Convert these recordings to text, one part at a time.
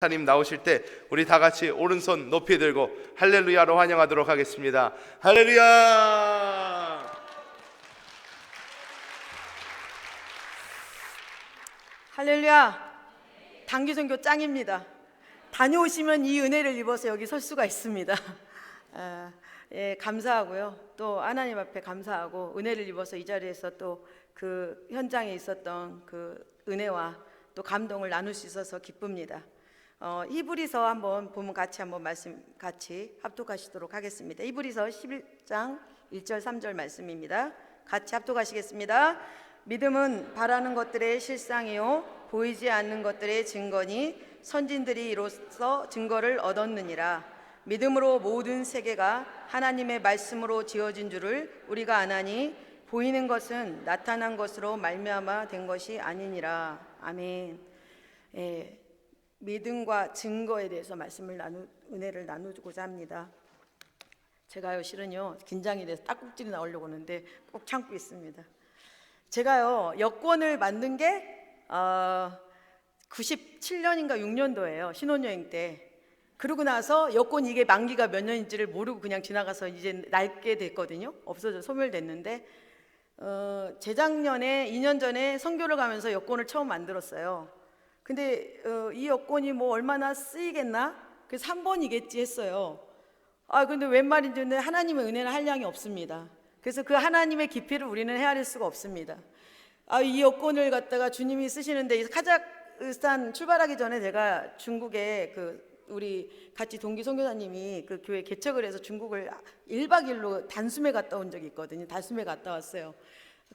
하나님 나오실 때 우리 다 같이 오른손 높이 들고 할렐루야로 환영하도록 하겠습니다. 할렐루야! 할렐루야! 단기선교 짱입니다. 다녀오시면 이 은혜를 입어서 여기 설 수가 있습니다. 감사하고요. 또 하나님 앞에 감사하고 은혜를 입어서 이 자리에서 또 그 현장에 있었던 그 은혜와 또 감동을 나눌 수 있어서 기쁩니다. 히브리서 한번 보면 한번 말씀 같이 합독하시도록 하겠습니다. 히브리서 11장 1절 3절 말씀입니다. 같이 합독하시겠습니다. 믿음은 바라는 것들의 실상이요 보이지 않는 것들의 증거니 선진들이 이로써 증거를 얻었느니라. 믿음으로 모든 세계가 하나님의 말씀으로 지어진 줄을 우리가 아나니 보이는 것은 나타난 것으로 말미암아 된 것이 아니니라. 아멘. 믿음과 증거에 대해서 은혜를 나누고자 합니다. 제가요 실은요 긴장이 돼서 딱꼭질이 나오려고 하는데 꼭 참고 있습니다. 제가요 여권을 만든 게 97년인가 6년도예요. 신혼여행 때. 그러고 나서 여권 이게 만기가 몇 년인지를 모르고 그냥 지나가서 이제 낡게 됐거든요. 없어져 소멸됐는데 재작년에 2년 전에 선교를 가면서 여권을 처음 만들었어요. 근데 이 여권이 뭐 얼마나 쓰이겠나? 그래서 3번이겠지 했어요. 근데 웬 말인지 하나님의 은혜는 한량이 없습니다. 그래서 그 하나님의 깊이를 우리는 헤아릴 수가 없습니다. 이 여권을 갖다가 주님이 쓰시는데 카자흐스탄 출발하기 전에 제가 중국에 우리 같이 동기 선교사님이 그 교회 개척을 해서 중국을 1박 2일로 단숨에 갔다 온 적이 있거든요. 단숨에 갔다 왔어요.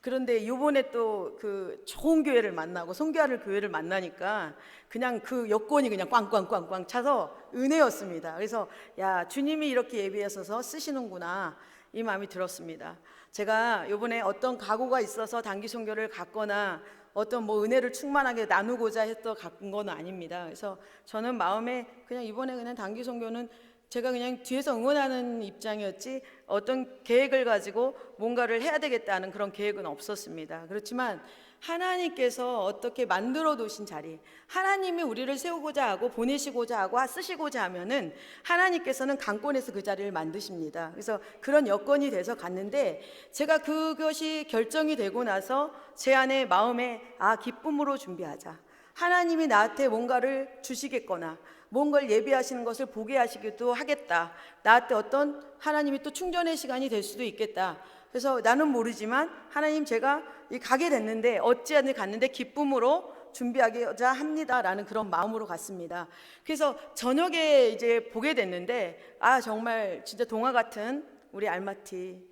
그런데 요번에 또 그 좋은 교회를 만나고 선교하는 교회를 만나니까 그냥 그 여권이 그냥 꽝꽝꽝꽝 차서 은혜였습니다. 그래서 야, 주님이 이렇게 예비하셔서 쓰시는구나 이 마음이 들었습니다. 제가 요번에 어떤 각오가 있어서 단기 선교를 갔거나 어떤 은혜를 충만하게 나누고자 했던 갖은 건 아닙니다. 그래서 저는 마음에 그냥 이번에 그냥 단기 선교는 제가 그냥 뒤에서 응원하는 입장이었지 어떤 계획을 가지고 뭔가를 해야 되겠다는 그런 계획은 없었습니다. 그렇지만 하나님께서 어떻게 만들어 두신 자리, 하나님이 우리를 세우고자 하고 보내시고자 하고 쓰시고자 하면은 하나님께서는 강권에서 그 자리를 만드십니다. 그래서 그런 여건이 돼서 갔는데 제가 그것이 결정이 되고 나서 제 안에 마음에 기쁨으로 준비하자. 하나님이 나한테 뭔가를 주시겠거나 뭔가를 예비하시는 것을 보게 하시기도 하겠다. 나한테 어떤 하나님이 또 충전의 시간이 될 수도 있겠다. 그래서 나는 모르지만 하나님 제가 가게 됐는데 어찌하든 갔는데 기쁨으로 준비하고자 합니다라는 그런 마음으로 갔습니다. 그래서 저녁에 이제 보게 됐는데 정말 진짜 동화 같은 우리 알마티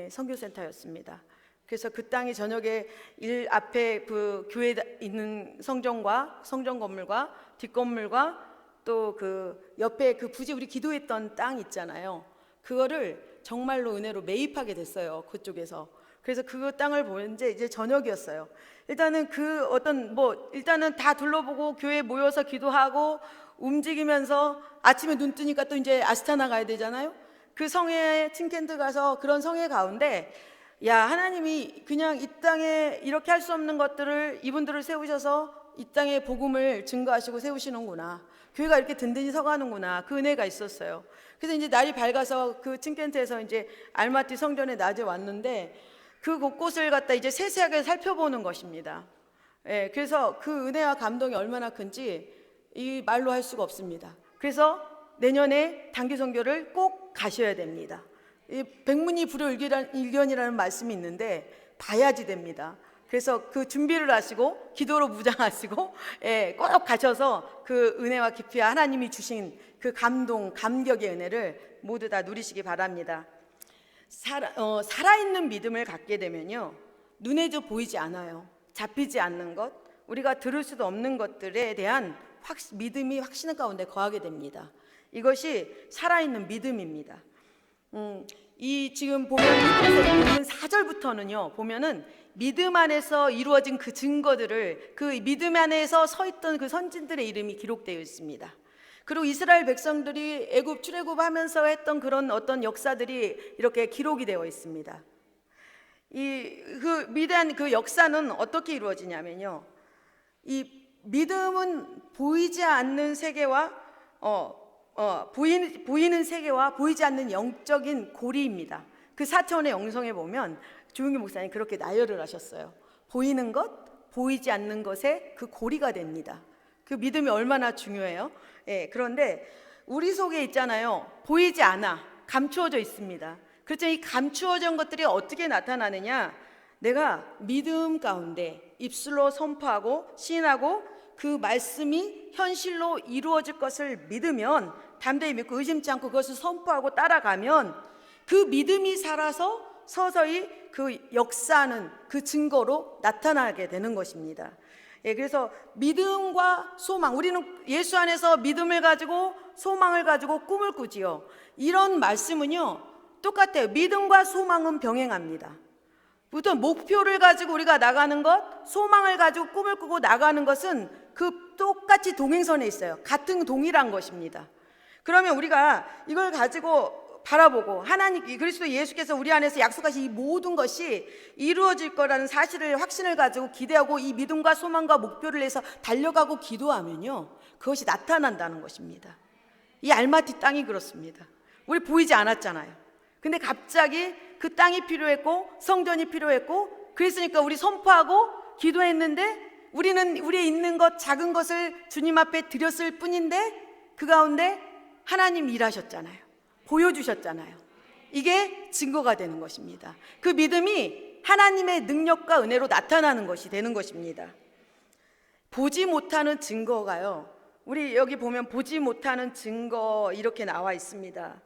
선교센터였습니다. 그래서 그 땅이 저녁에 앞에 그 교회에 있는 성전 건물과 뒷건물과 또 그 옆에 그 부지 우리 기도했던 땅 있잖아요. 그거를 정말로 은혜로 매입하게 됐어요. 그쪽에서. 그래서 그 땅을 보는데 이제 저녁이었어요. 일단은 일단은 다 둘러보고 교회에 모여서 기도하고 움직이면서 아침에 눈 뜨니까 또 이제 아스타나 가야 되잖아요. 그 성에 칭켄트 가서 그런 성의 가운데 하나님이 그냥 이 땅에 이렇게 할 수 없는 것들을 이분들을 세우셔서 이 땅에 복음을 증거하시고 세우시는구나. 교회가 이렇게 든든히 서가는구나. 그 은혜가 있었어요. 그래서 이제 날이 밝아서 그 칭켄트에서 이제 알마티 성전에 낮에 왔는데 그 곳곳을 갖다 이제 세세하게 살펴보는 것입니다. 그래서 그 은혜와 감동이 얼마나 큰지 이 말로 할 수가 없습니다. 그래서 내년에 단기 선교를 꼭 가셔야 됩니다. 백문이 불여일견이라는 말씀이 있는데 봐야지 됩니다. 그래서 그 준비를 하시고 기도로 무장하시고 꼭 가셔서 그 은혜와 깊이와 하나님이 주신 그 감동, 감격의 은혜를 모두 다 누리시기 바랍니다. 살아있는 믿음을 갖게 되면요 눈에 보이지 않아요. 잡히지 않는 것, 우리가 들을 수도 없는 것들에 대한 믿음이 확신 가운데 거하게 됩니다. 이것이 살아있는 믿음입니다. 지금 보면 이분에서 4절부터는요 보면은 믿음 안에서 이루어진 그 증거들을 그 믿음 안에서 서 있던 그 선진들의 이름이 기록되어 있습니다. 그리고 이스라엘 백성들이 애굽 출애굽하면서 했던 그런 어떤 역사들이 이렇게 기록이 되어 있습니다. 그 위대한 그 역사는 어떻게 이루어지냐면요 이 믿음은 보이지 않는 세계와 보이는 세계와 보이지 않는 영적인 고리입니다. 그 4차원의 영성에 보면 조용기 목사님 그렇게 나열을 하셨어요. 보이는 것, 보이지 않는 것에 그 고리가 됩니다. 그 믿음이 얼마나 중요해요. 예, 그런데 우리 속에 있잖아요. 보이지 않아, 감추어져 있습니다. 그렇죠. 이 감추어진 것들이 어떻게 나타나느냐, 내가 믿음 가운데 입술로 선포하고 시인하고 그 말씀이 현실로 이루어질 것을 믿으면, 담대히 믿고 의심치 않고 그것을 선포하고 따라가면 그 믿음이 살아서 서서히 그 역사하는 그 증거로 나타나게 되는 것입니다. 예, 그래서 믿음과 소망, 우리는 예수 안에서 믿음을 가지고 소망을 가지고 꿈을 꾸지요. 이런 말씀은요 똑같아요. 믿음과 소망은 병행합니다. 보통 목표를 가지고 우리가 나가는 것, 소망을 가지고 꿈을 꾸고 나가는 것은 그 똑같이 동행선에 있어요. 같은 동일한 것입니다. 그러면 우리가 이걸 가지고 바라보고 하나님 그리스도 예수께서 우리 안에서 약속하신 이 모든 것이 이루어질 거라는 사실을, 확신을 가지고 기대하고 이 믿음과 소망과 목표를 위해서 달려가고 기도하면요 그것이 나타난다는 것입니다. 이 알마티 땅이 그렇습니다. 우리 보이지 않았잖아요. 근데 갑자기 그 땅이 필요했고 성전이 필요했고 그랬으니까 우리 선포하고 기도했는데 우리는 우리의 있는 것, 작은 것을 주님 앞에 드렸을 뿐인데 그 가운데 하나님 일하셨잖아요. 보여주셨잖아요. 이게 증거가 되는 것입니다. 그 믿음이 하나님의 능력과 은혜로 나타나는 것이 되는 것입니다. 보지 못하는 증거가요, 우리 여기 보면 보지 못하는 증거 이렇게 나와 있습니다.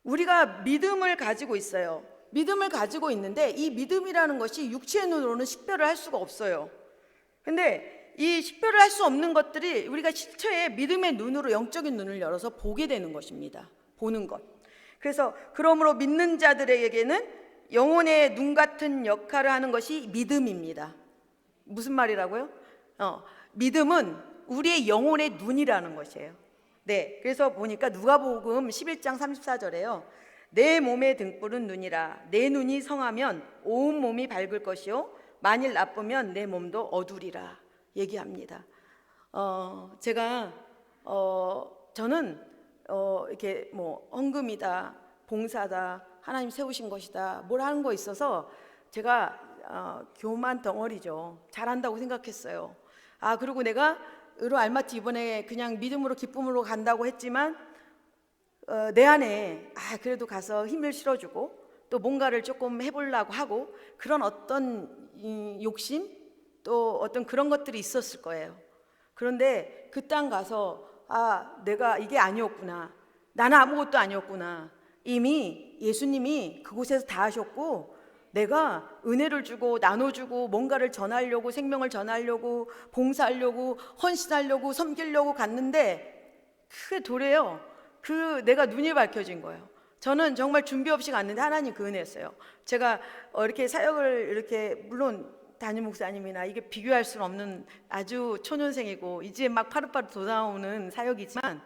우리가 믿음을 가지고 있어요. 믿음을 가지고 있는데 이 믿음이라는 것이 육체의 눈으로는 식별을 할 수가 없어요. 근데 이 식별을 할 수 없는 것들이 우리가 실체의 믿음의 눈으로, 영적인 눈을 열어서 보게 되는 것입니다. 보는 것. 그래서 그러므로 믿는 자들에게는 영혼의 눈 같은 역할을 하는 것이 믿음입니다. 무슨 말이라고요? 믿음은 우리의 영혼의 눈이라는 것이에요. 네, 그래서 보니까 누가복음 11장 34절에요. 내 몸의 등불은 눈이라. 내 눈이 성하면 온 몸이 밝을 것이요 만일 나쁘면 내 몸도 어두리라 얘기합니다. 저는 이렇게 뭐 헌금이다, 봉사다, 하나님 세우신 것이다, 뭘 하는 거 있어서 제가 교만 덩어리죠. 잘한다고 생각했어요. 그리고 내가 으로 알마티 이번에 그냥 믿음으로 기쁨으로 간다고 했지만 내 안에 그래도 가서 힘을 실어주고 또 뭔가를 조금 해보려고 하고 그런 어떤 욕심 또 어떤 그런 것들이 있었을 거예요. 그런데 그 땅 가서 내가 이게 아니었구나, 나는 아무것도 아니었구나, 이미 예수님이 그곳에서 다 하셨고 내가 은혜를 주고 나눠주고 뭔가를 전하려고, 생명을 전하려고, 봉사하려고, 헌신하려고, 섬기려고 갔는데 그게 도래요. 내가 눈이 밝혀진 거예요. 저는 정말 준비 없이 갔는데 하나님 그 은혜였어요. 제가 이렇게 사역을 이렇게, 물론 담임 목사님이나 이게 비교할 수는 없는 아주 초년생이고 이제 막 파릇파릇 돋아오는 사역이지만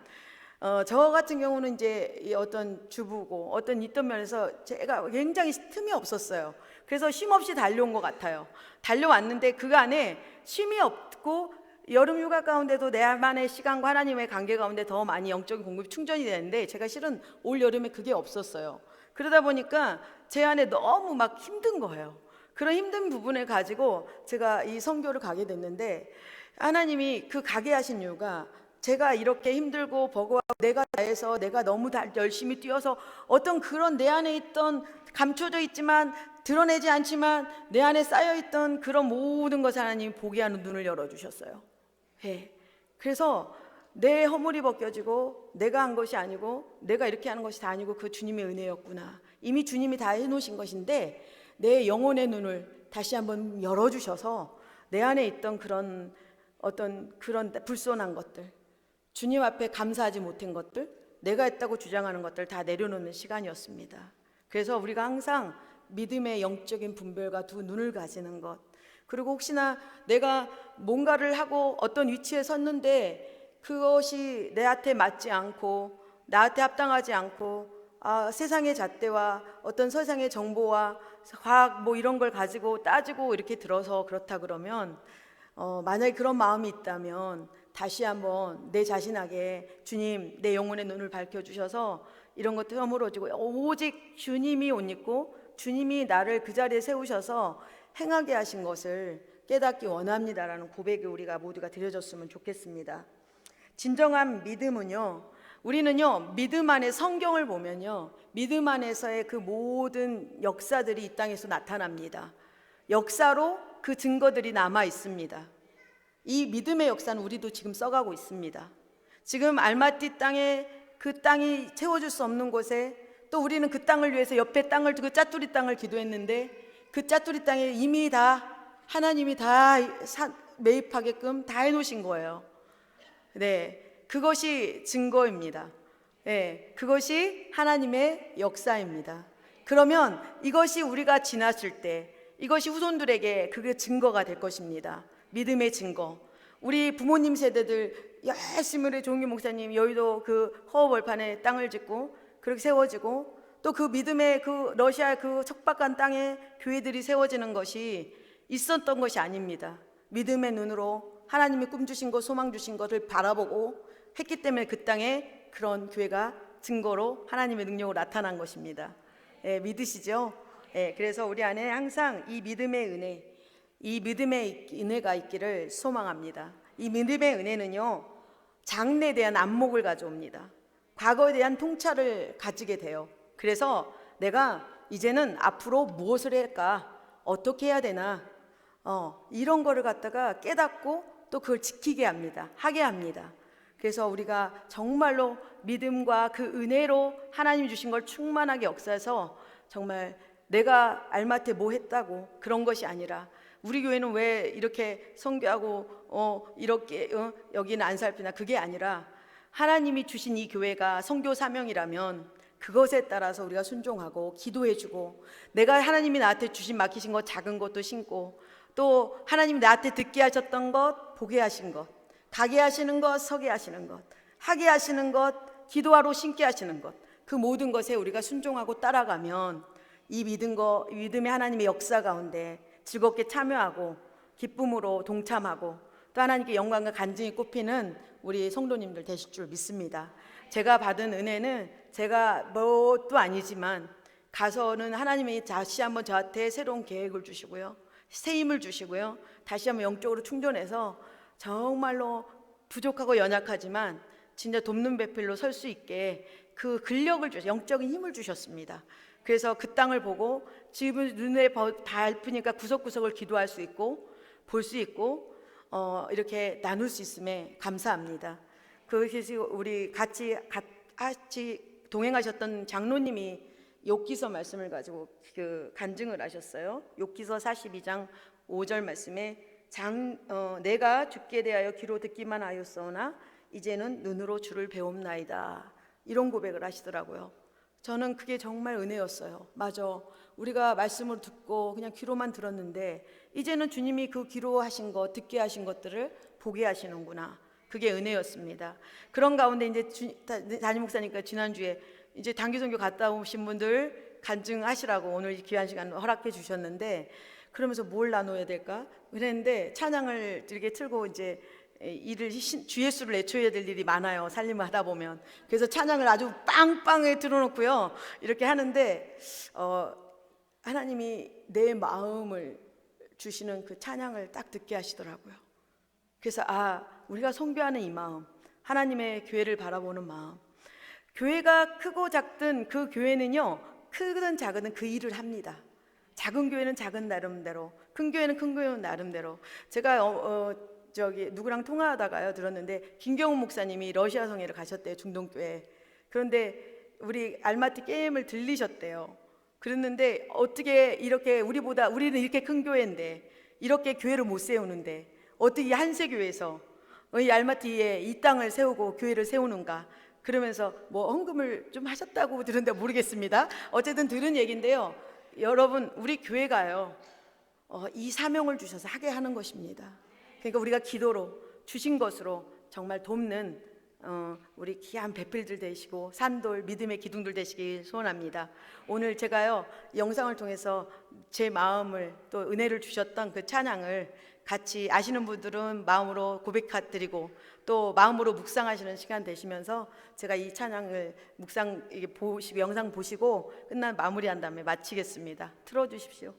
저 같은 경우는 이제 어떤 주부고 어떤 있던 면에서 제가 굉장히 틈이 없었어요. 그래서 쉼 없이 달려온 것 같아요. 달려왔는데 그 안에 쉼이 없고 여름 휴가 가운데도 내만의 시간과 하나님의 관계 가운데 더 많이 영적인 공급이 충전이 되는데 제가 실은 올 여름에 그게 없었어요. 그러다 보니까 제 안에 너무 막 힘든 거예요. 그런 힘든 부분을 가지고 제가 이 선교를 가게 됐는데 하나님이 그 가게 하신 이유가 제가 이렇게 힘들고 버거워하고 내가 다해서 내가 너무 열심히 뛰어서 어떤 그런 내 안에 있던 감춰져 있지만 드러내지 않지만 내 안에 쌓여있던 그런 모든 것을 하나님이 보게 하는 눈을 열어주셨어요. 예. 그래서 내 허물이 벗겨지고 내가 한 것이 아니고 내가 이렇게 하는 것이 다 아니고 그 주님의 은혜였구나. 이미 주님이 다 해놓으신 것인데 내 영혼의 눈을 다시 한번 열어주셔서 내 안에 있던 그런 어떤 그런 불손한 것들, 주님 앞에 감사하지 못한 것들, 내가 했다고 주장하는 것들 다 내려놓는 시간이었습니다. 그래서 우리가 항상 믿음의 영적인 분별과 두 눈을 가지는 것, 그리고 혹시나 내가 뭔가를 하고 어떤 위치에 섰는데 그것이 내한테 맞지 않고 나한테 합당하지 않고 세상의 잣대와 어떤 세상의 정보와 과학 뭐 이런 걸 가지고 따지고 이렇게 들어서 그렇다 그러면 만약에 그런 마음이 있다면 다시 한번 내 자신에게 주님 내 영혼의 눈을 밝혀주셔서 이런 것도 허물어지고 오직 주님이 옷 입고 주님이 나를 그 자리에 세우셔서 행하게 하신 것을 깨닫기 원합니다라는 고백이 우리가 모두가 드려졌으면 좋겠습니다. 진정한 믿음은요, 우리는요 믿음 안에 성경을 보면요 믿음 안에서의 그 모든 역사들이 이 땅에서 나타납니다. 역사로 그 증거들이 남아 있습니다. 이 믿음의 역사는 우리도 지금 써가고 있습니다. 지금 알마티 땅에 그 땅이 채워줄 수 없는 곳에 또 우리는 그 땅을 위해서 옆에 땅을, 그 짜투리 땅을 기도했는데 그 짜투리 땅에 이미 다 하나님이 다 매입하게끔 다 해놓으신 거예요. 네, 그것이 증거입니다. 네, 그것이 하나님의 역사입니다. 그러면 이것이 우리가 지났을 때 이것이 후손들에게 그게 증거가 될 것입니다. 믿음의 증거. 우리 부모님 세대들 열심히 우리 종기 목사님 여의도 그 허허벌판에 땅을 짓고 그렇게 세워지고 또 그 믿음의 그 러시아 그 척박한 땅에 교회들이 세워지는 것이 있었던 것이 아닙니다. 믿음의 눈으로 하나님이 꿈 주신 것, 소망 주신 것을 바라보고 했기 때문에 그 땅에 그런 교회가 증거로 하나님의 능력으로 나타난 것입니다. 예, 믿으시죠? 예, 그래서 우리 안에 항상 이 믿음의 은혜, 이 믿음의 은혜가 있기를 소망합니다. 이 믿음의 은혜는요 장래에 대한 안목을 가져옵니다. 과거에 대한 통찰을 가지게 돼요. 그래서 내가 이제는 앞으로 무엇을 할까, 어떻게 해야 되나, 이런 거를 갖다가 깨닫고 또 그걸 지키게 합니다. 하게 합니다. 그래서 우리가 정말로 믿음과 그 은혜로 하나님 주신 걸 충만하게 역사해서 정말 내가 알마트에 뭐 했다고 그런 것이 아니라 우리 교회는 왜 이렇게 선교하고 이렇게 여기는 안 살피나, 그게 아니라 하나님이 주신 이 교회가 선교 사명이라면 그것에 따라서 우리가 순종하고 기도해주고 내가 하나님이 나한테 주신 맡기신 것 작은 것도 신고 또 하나님이 나한테 듣게 하셨던 것, 보게 하신 것, 가게 하시는 것, 서게 하시는 것, 하게 하시는 것, 기도하러 신게 하시는 것, 그 모든 것에 우리가 순종하고 따라가면 이 믿음의 하나님의 역사 가운데 즐겁게 참여하고 기쁨으로 동참하고 또 하나님께 영광과 간증이 꼽히는 우리 성도님들 되실 줄 믿습니다. 제가 받은 은혜는 제가 뭣도 아니지만 가서는 하나님이 다시 한번 저한테 새로운 계획을 주시고요, 새 힘을 주시고요, 다시 한번 영적으로 충전해서 정말로 부족하고 연약하지만 진짜 돕는 배필로 설 수 있게 그 근력을 주셔서 영적인 힘을 주셨습니다. 그래서 그 땅을 보고 지금 눈에 밟으니까 구석구석을 기도할 수 있고 볼 수 있고 이렇게 나눌 수 있음에 감사합니다. 그것이 우리 같이 동행하셨던 장로님이 욥기서 말씀을 가지고 그 간증을 하셨어요. 욥기서 42장 5절 말씀에 내가 주께 대하여 귀로 듣기만 하였으나 이제는 눈으로 주를 배움나이다, 이런 고백을 하시더라고요. 저는 그게 정말 은혜였어요. 맞아, 우리가 말씀을 듣고 그냥 귀로만 들었는데 이제는 주님이 그 귀로 하신 것, 듣게 하신 것들을 보게 하시는구나. 그게 은혜였습니다. 그런 가운데 이제 담임 목사님과 지난주에 이제 단기선교 갔다 오신 분들 간증하시라고 오늘 귀한 시간 허락해 주셨는데, 그러면서 뭘 나눠야 될까 그랬는데 찬양을 이렇게 틀고 이제 주 예수를 내쳐야 될 일이 많아요, 살림을 하다 보면. 그래서 찬양을 아주 빵빵하게 틀어놓고요 이렇게 하는데 하나님이 내 마음을 주시는 그 찬양을 딱 듣게 하시더라고요. 그래서 우리가 선교하는 이 마음, 하나님의 교회를 바라보는 마음, 교회가 크고 작든 그 교회는요 크든 작든 그 일을 합니다. 작은 교회는 작은 나름대로, 큰 교회는 큰 교회는 나름대로. 제가 누구랑 통화하다가요 들었는데 김경훈 목사님이 러시아 성회를 가셨대요, 중동교회. 그런데 우리 알마티 게임을 들리셨대요. 그랬는데 어떻게 이렇게 우리는 이렇게 큰 교회인데 이렇게 교회를 못 세우는데 어떻게 한세 교회에서 이 알마티에 이 땅을 세우고 교회를 세우는가, 그러면서 뭐 헌금을 좀 하셨다고 들은데 모르겠습니다. 어쨌든 들은 얘기인데요, 여러분 우리 교회가요 이 사명을 주셔서 하게 하는 것입니다. 그러니까 우리가 기도로 주신 것으로 정말 돕는 우리 귀한 배필들 되시고 산돌 믿음의 기둥들 되시길 소원합니다. 오늘 제가요 영상을 통해서 제 마음을 또 은혜를 주셨던 그 찬양을 같이 아시는 분들은 마음으로 고백드리고 또 마음으로 묵상하시는 시간 되시면서 제가 이 찬양을 영상 보시고 끝난 마무리한 다음에 마치겠습니다. 틀어주십시오.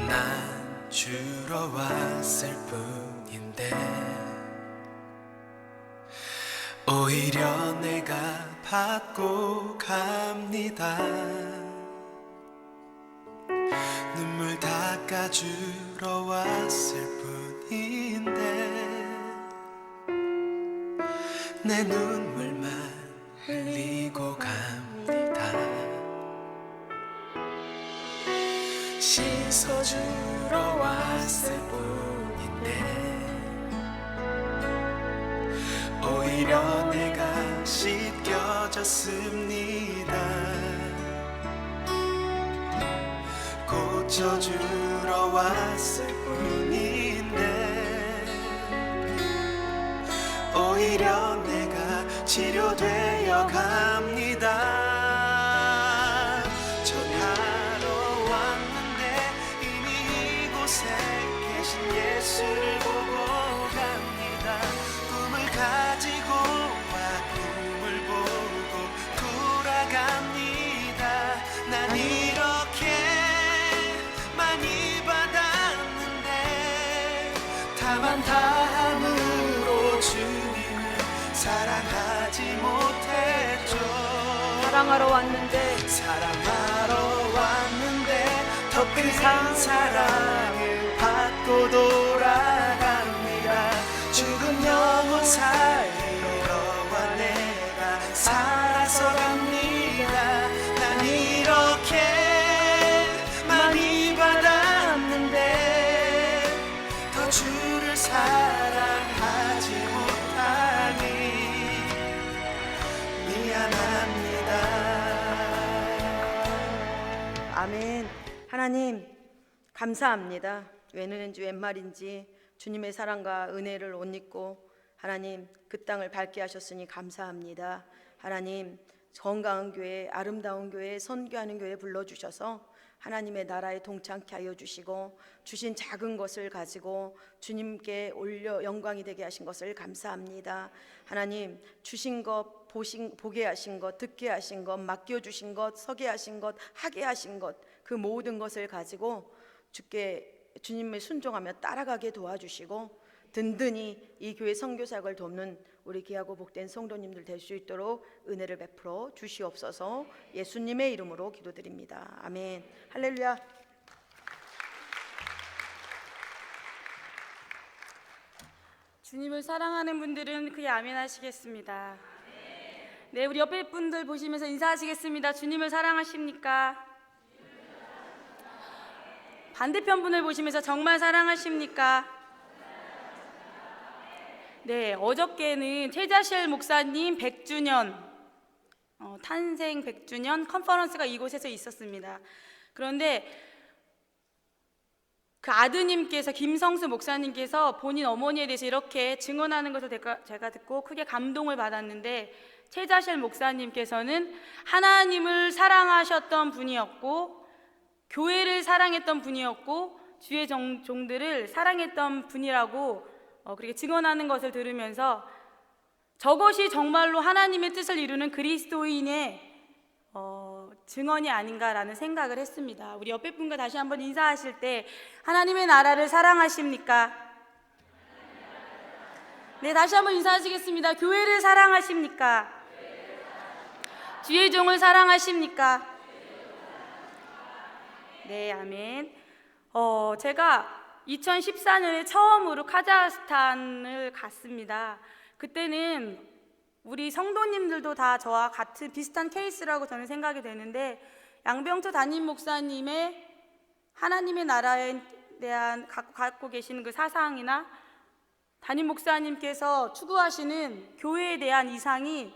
난 주러 왔을 뿐인데 오히려 내가 받고 갑니다. 눈물 닦아주러 왔을 뿐인데 내 눈물만 흘리고 갑니다. 씻어주러 왔을 뿐인데 오히려 내가 씻겨졌습니다. 고쳐주러 왔을 뿐인데 오히려 내가 치료되어 갑니다. 예수를 보고 갑니다. 꿈을 가지고 와 꿈을 보고 돌아갑니다. 난 이렇게 많이 받았는데 다만 다함으로 주님을 사랑하지 못했죠. 사랑하러 왔는데 더 큰 사랑을 받고 돌아갑니다. 죽은 영혼 사이로 너와 내가 살아서 갑니다. 난 이렇게 많이 받았는데 더 주를 사랑하지 못하니 미안합니다. 아멘. 하나님 감사합니다. 웬은인지 웬말인지 주님의 사랑과 은혜를 옷 입고 하나님 그 땅을 밝게 하셨으니 감사합니다. 하나님 건강한 교회, 아름다운 교회, 선교하는 교회 불러주셔서 하나님의 나라에 동참케 하여 주시고 주신 작은 것을 가지고 주님께 올려 영광이 되게 하신 것을 감사합니다. 하나님 주신 것, 보게 하신 것, 듣게 하신 것, 맡겨주신 것, 서게 하신 것, 하게 하신 것, 그 모든 것을 가지고 주님의 순종하며 따라가게 도와주시고 든든히 이 교회 선교사역을 돕는 우리 귀하고 복된 성도님들 될 수 있도록 은혜를 베풀어 주시옵소서. 예수님의 이름으로 기도드립니다. 아멘. 할렐루야. 주님을 사랑하는 분들은 그의 아멘 하시겠습니다. 네, 우리 옆에 분들 보시면서 인사하시겠습니다. 주님을 사랑하십니까? 반대편 분을 보시면서 정말 사랑하십니까? 네, 어저께는 최자실 목사님 100주년 탄생 100주년 컨퍼런스가 이곳에서 있었습니다. 그런데 그 아드님께서 김성수 목사님께서 본인 어머니에 대해서 이렇게 증언하는 것을 제가 듣고 크게 감동을 받았는데, 최자실 목사님께서는 하나님을 사랑하셨던 분이었고 교회를 사랑했던 분이었고 주의 종들을 사랑했던 분이라고 그렇게 증언하는 것을 들으면서 저것이 정말로 하나님의 뜻을 이루는 그리스도인의 증언이 아닌가라는 생각을 했습니다. 우리 옆에 분과 다시 한번 인사하실 때 하나님의 나라를 사랑하십니까? 네, 다시 한번 인사하시겠습니다. 교회를 사랑하십니까? 주의 종을 사랑하십니까? 네, 아멘. 제가 2014년에 처음으로 카자흐스탄을 갔습니다. 그때는 우리 성도님들도 다 저와 같은 비슷한 케이스라고 저는 생각이 되는데, 양병초 담임 목사님의 하나님의 나라에 대한 갖고 계시는 그 사상이나 담임 목사님께서 추구하시는 교회에 대한 이상이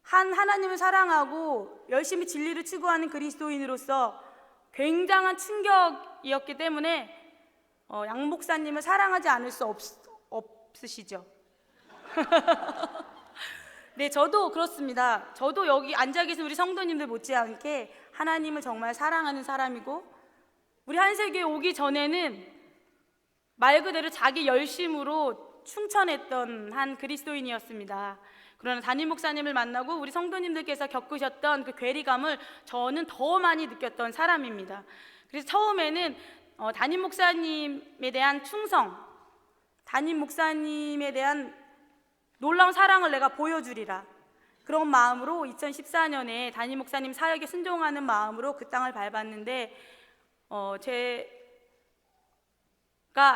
하나님을 사랑하고 열심히 진리를 추구하는 그리스도인으로서 굉장한 충격이었기 때문에 양 목사님을 사랑하지 않을 수 없으시죠? 네, 저도 그렇습니다. 저도 여기 앉아 계신 우리 성도님들 못지않게 하나님을 정말 사랑하는 사람이고, 우리 한세교에 오기 전에는 말 그대로 자기 열심으로 충천했던 한 그리스도인이었습니다. 그러나 담임 목사님을 만나고 우리 성도님들께서 겪으셨던 그 괴리감을 저는 더 많이 느꼈던 사람입니다. 그래서 처음에는 담임 목사님에 대한 충성, 담임 목사님에 대한 놀라운 사랑을 내가 보여주리라, 그런 마음으로 2014년에 담임 목사님 사역에 순종하는 마음으로 그 땅을 밟았는데, 제가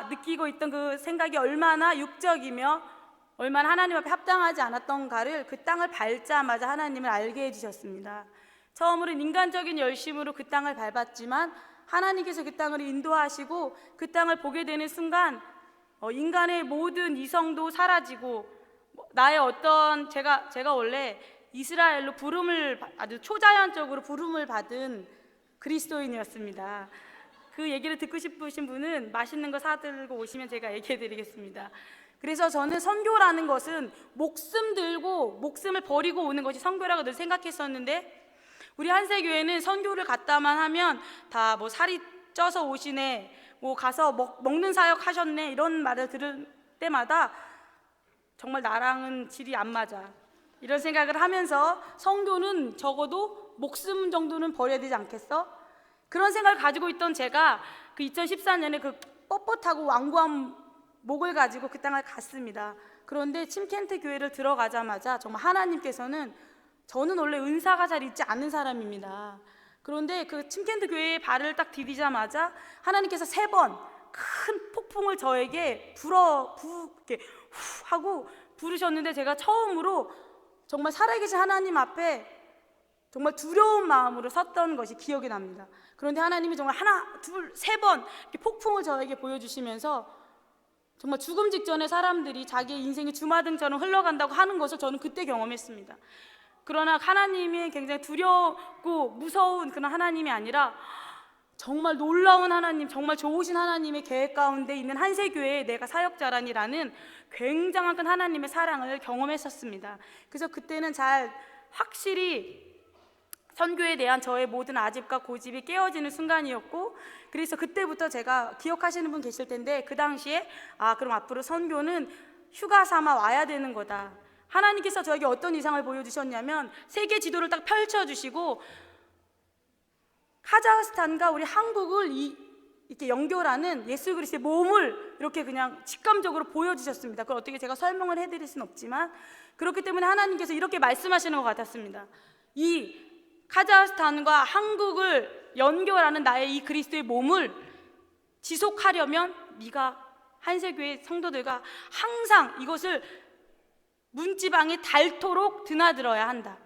느끼고 있던 그 생각이 얼마나 육적이며 얼마나 하나님 앞에 합당하지 않았던가를 그 땅을 밟자마자 하나님을 알게 해주셨습니다. 처음으로는 인간적인 열심으로 그 땅을 밟았지만 하나님께서 그 땅을 인도하시고 그 땅을 보게 되는 순간 인간의 모든 이성도 사라지고, 나의 어떤 제가 원래 이스라엘로 아주 초자연적으로 부름을 받은 그리스도인이었습니다. 그 얘기를 듣고 싶으신 분은 맛있는 거 사들고 오시면 제가 얘기해 드리겠습니다. 그래서 저는 선교라는 것은 목숨 들고 목숨을 버리고 오는 것이 선교라고 늘 생각했었는데, 우리 한세교회는 선교를 갔다만 하면 다 뭐 살이 쪄서 오시네, 뭐 가서 먹는 사역 하셨네, 이런 말을 들을 때마다 정말 나랑은 질이 안 맞아, 이런 생각을 하면서 선교는 적어도 목숨 정도는 버려야 되지 않겠어? 그런 생각을 가지고 있던 제가 그 2014년에 그 뻣뻣하고 완고한 목을 가지고 그 땅을 갔습니다. 그런데 침켄트 교회를 들어가자마자 정말 하나님께서는, 저는 원래 은사가 잘 있지 않은 사람입니다. 그런데 그 침켄트 교회에 발을 딱 디디자마자 하나님께서 3번 큰 폭풍을 저에게 이렇게 후 하고 부르셨는데, 제가 처음으로 정말 살아계신 하나님 앞에 정말 두려운 마음으로 섰던 것이 기억이 납니다. 그런데 하나님이 정말 하나, 둘, 3번 이렇게 폭풍을 저에게 보여주시면서 정말 죽음 직전에 사람들이 자기의 인생이 주마등처럼 흘러간다고 하는 것을 저는 그때 경험했습니다. 그러나 하나님이 굉장히 두렵고 무서운 그런 하나님이 아니라 정말 놀라운 하나님, 정말 좋으신 하나님의 계획 가운데 있는 한세교회에 내가 사역자라니라는 굉장한 큰 하나님의 사랑을 경험했었습니다. 그래서 그때는 확실히 선교에 대한 저의 모든 아집과 고집이 깨어지는 순간이었고, 그래서 그때부터 제가 기억하시는 분 계실 텐데, 그 당시에 그럼 앞으로 선교는 휴가 삼아 와야 되는 거다. 하나님께서 저에게 어떤 이상을 보여주셨냐면, 세계 지도를 딱 펼쳐주시고 카자흐스탄과 우리 한국을 이렇게 연결하는 예수 그리스도의 몸을 이렇게 그냥 직감적으로 보여주셨습니다. 그걸 어떻게 제가 설명을 해드릴 수는 없지만, 그렇기 때문에 하나님께서 이렇게 말씀하시는 것 같았습니다. 이 카자흐스탄과 한국을 연결하는 나의 이 그리스도의 몸을 지속하려면 네가 한세교회 성도들과 항상 이것을 문지방에 닳도록 드나들어야 한다.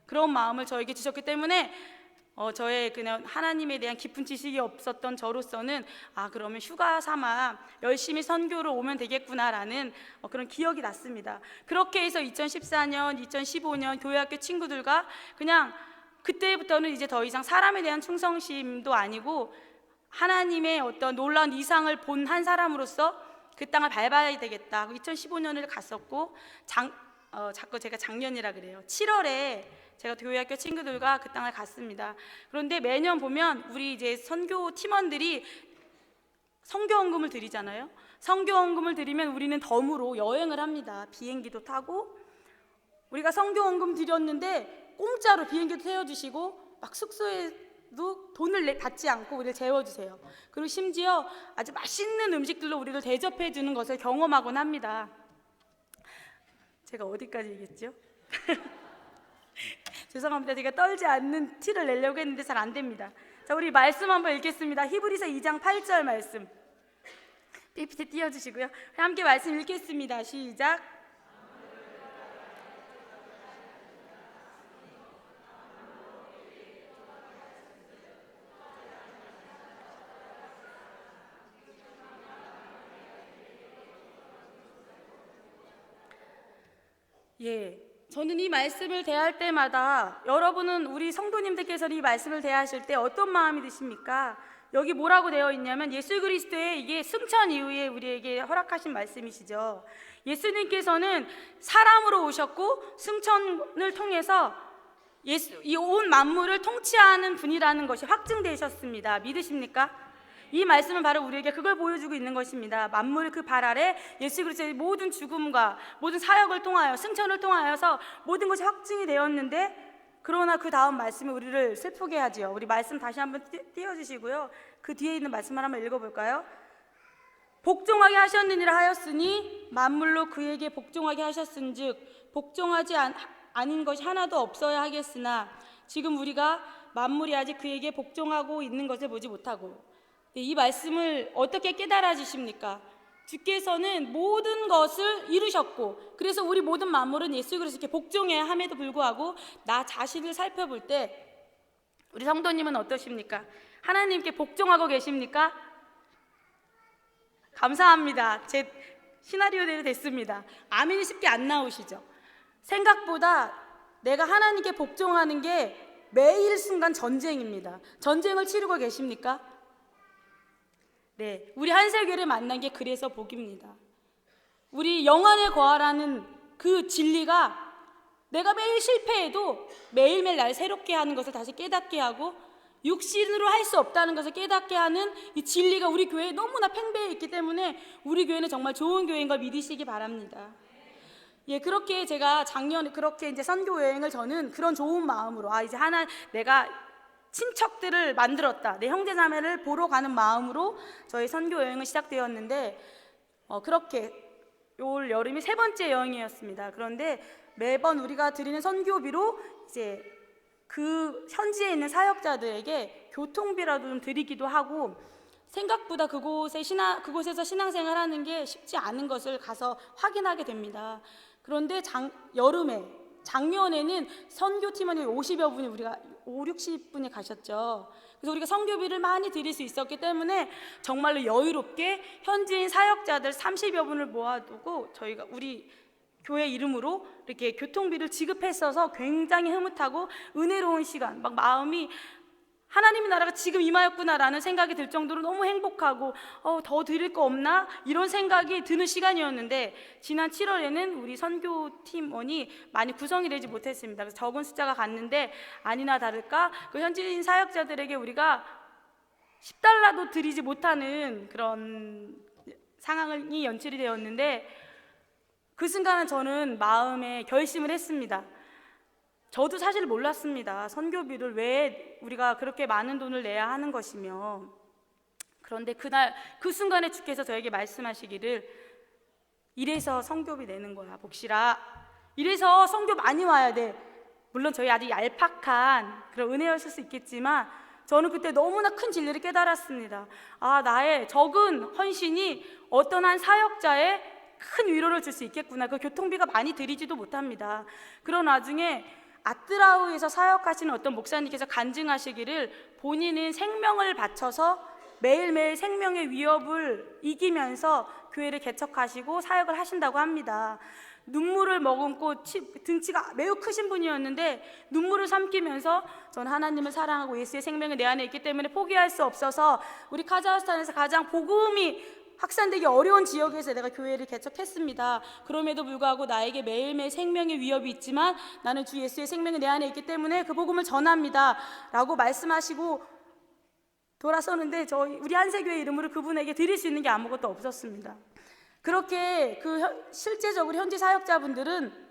그런 마음을 저에게 주셨기 때문에 저의 그냥 하나님에 대한 깊은 지식이 없었던 저로서는 그러면 휴가 삼아 열심히 선교를 오면 되겠구나라는 그런 기억이 났습니다. 그렇게 해서 2014년, 2015년 교회학교 친구들과 그냥 그때부터는 이제 더 이상 사람에 대한 충성심도 아니고 하나님의 어떤 놀라운 이상을 본 한 사람으로서 그 땅을 밟아야 되겠다. 2015년을 갔었고 자꾸 제가 작년이라 그래요. 7월에 제가 교회학교 친구들과 그 땅을 갔습니다. 그런데 매년 보면 우리 이제 선교 팀원들이 선교헌금을 드리잖아요. 선교헌금을 드리면 우리는 덤으로 여행을 합니다. 비행기도 타고, 우리가 선교헌금 드렸는데 공짜로 비행기도 태워주시고 막 숙소에도 돈을 받지 않고 우리를 재워주세요. 그리고 심지어 아주 맛있는 음식들로 우리를 대접해 주는 것을 경험하곤 합니다. 제가 어디까지 얘기했죠? 죄송합니다. 제가 떨지 않는 티를 내려고 했는데 잘 안 됩니다. 자, 우리 말씀 한번 읽겠습니다. 히브리서 2장 8절 말씀 PPT 띄워주시고요. 함께 말씀 읽겠습니다. 시작. 저는 이 말씀을 대할 때마다, 여러분은 우리 성도님들께서는 이 말씀을 대하실 때 어떤 마음이 드십니까? 여기 뭐라고 되어 있냐면 예수 그리스도의 이게 승천 이후에 우리에게 허락하신 말씀이시죠. 예수님께서는 사람으로 오셨고 승천을 통해서 이 온 만물을 통치하는 분이라는 것이 확증되셨습니다. 믿으십니까? 이 말씀은 바로 우리에게 그걸 보여주고 있는 것입니다. 만물 그 발 아래 예수 그리스도의 모든 죽음과 모든 사역을 통하여 승천을 통하여서 모든 것이 확증이 되었는데, 그러나 그 다음 말씀이 우리를 슬프게 하지요. 우리 말씀 다시 한번 띄워주시고요. 그 뒤에 있는 말씀을 한번 읽어볼까요? 복종하게 하셨느니라 하였으니 만물로 그에게 복종하게 하셨은즉 복종하지 아닌 것이 하나도 없어야 하겠으나 지금 우리가 만물이 아직 그에게 복종하고 있는 것을 보지 못하고. 이 말씀을 어떻게 깨달아 주십니까? 주께서는 모든 것을 이루셨고, 그래서 우리 모든 만물은 예수 그리스도께 복종해야 함에도 불구하고 나 자신을 살펴볼 때 우리 성도님은 어떠십니까? 하나님께 복종하고 계십니까? 감사합니다. 제 시나리오대로 됐습니다. 아멘이 쉽게 안 나오시죠? 생각보다 내가 하나님께 복종하는 게 매일 순간 전쟁입니다. 전쟁을 치르고 계십니까? 네, 우리 한세교를 만난 게 그래서 복입니다. 우리 영안에 거하라는 그 진리가 내가 매일 실패해도 매일매일 날 새롭게 하는 것을 다시 깨닫게 하고 육신으로 할 수 없다는 것을 깨닫게 하는 이 진리가 우리 교회에 너무나 팽배해 있기 때문에 우리 교회는 정말 좋은 교회인 걸 믿으시기 바랍니다. 예, 그렇게 제가 작년에 그렇게 이제 선교 여행을 저는 그런 좋은 마음으로 이제 내가 친척들을 만들었다, 내 형제자매를 보러 가는 마음으로 저희 선교 여행은 시작되었는데 그렇게 올 여름이 3번째 여행이었습니다. 그런데 매번 우리가 드리는 선교비로 이제 그 현지에 있는 사역자들에게 교통비라도 좀 드리기도 하고, 생각보다 그곳에서 신앙생활하는 게 쉽지 않은 것을 가서 확인하게 됩니다. 그런데 작년에는 선교팀원이 50여 분이 우리가 60분이 가셨죠. 그래서 우리가 선교비를 많이 드릴 수 있었기 때문에 정말로 여유롭게 현지인 사역자들 30여 분을 모아두고 저희가 우리 교회 이름으로 이렇게 교통비를 지급했어서 굉장히 흐뭇하고 은혜로운 시간, 막 마음이 하나님의 나라가 지금 임하였구나라는 생각이 들 정도로 너무 행복하고 더 드릴 거 없나? 이런 생각이 드는 시간이었는데, 지난 7월에는 우리 선교팀원이 많이 구성이 되지 못했습니다. 그래서 적은 숫자가 갔는데 아니나 다를까 그 현지인 사역자들에게 우리가 10달러도 드리지 못하는 그런 상황이 연출이 되었는데, 그 순간은 저는 마음에 결심을 했습니다. 저도 사실 몰랐습니다. 선교비를 왜 우리가 그렇게 많은 돈을 내야 하는 것이며. 그런데 그 순간에 주께서 저에게 말씀하시기를, 이래서 선교비 내는 거야, 복실아. 이래서 선교 많이 와야 돼. 물론 저희 아주 얄팍한 그런 은혜였을 수 있겠지만 저는 그때 너무나 큰 진리를 깨달았습니다. 나의 적은 헌신이 어떤 한 사역자의 큰 위로를 줄 수 있겠구나. 그 교통비가 많이 들이지도 못합니다. 그런 와중에 아뜨라우에서 사역하시는 어떤 목사님께서 간증하시기를, 본인은 생명을 바쳐서 매일매일 생명의 위협을 이기면서 교회를 개척하시고 사역을 하신다고 합니다. 눈물을 머금고 등치가 매우 크신 분이었는데 눈물을 삼키면서 전 하나님을 사랑하고 예수의 생명이 내 안에 있기 때문에 포기할 수 없어서 우리 카자흐스탄에서 가장 복음이 확산되기 어려운 지역에서 내가 교회를 개척했습니다. 그럼에도 불구하고 나에게 매일매일 생명의 위협이 있지만 나는 주 예수의 생명이 내 안에 있기 때문에 그 복음을 전합니다 라고 말씀하시고 돌아서는데 우리 한세교회 이름으로 그분에게 드릴 수 있는 게 아무것도 없었습니다. 그렇게 실제적으로 현지 사역자분들은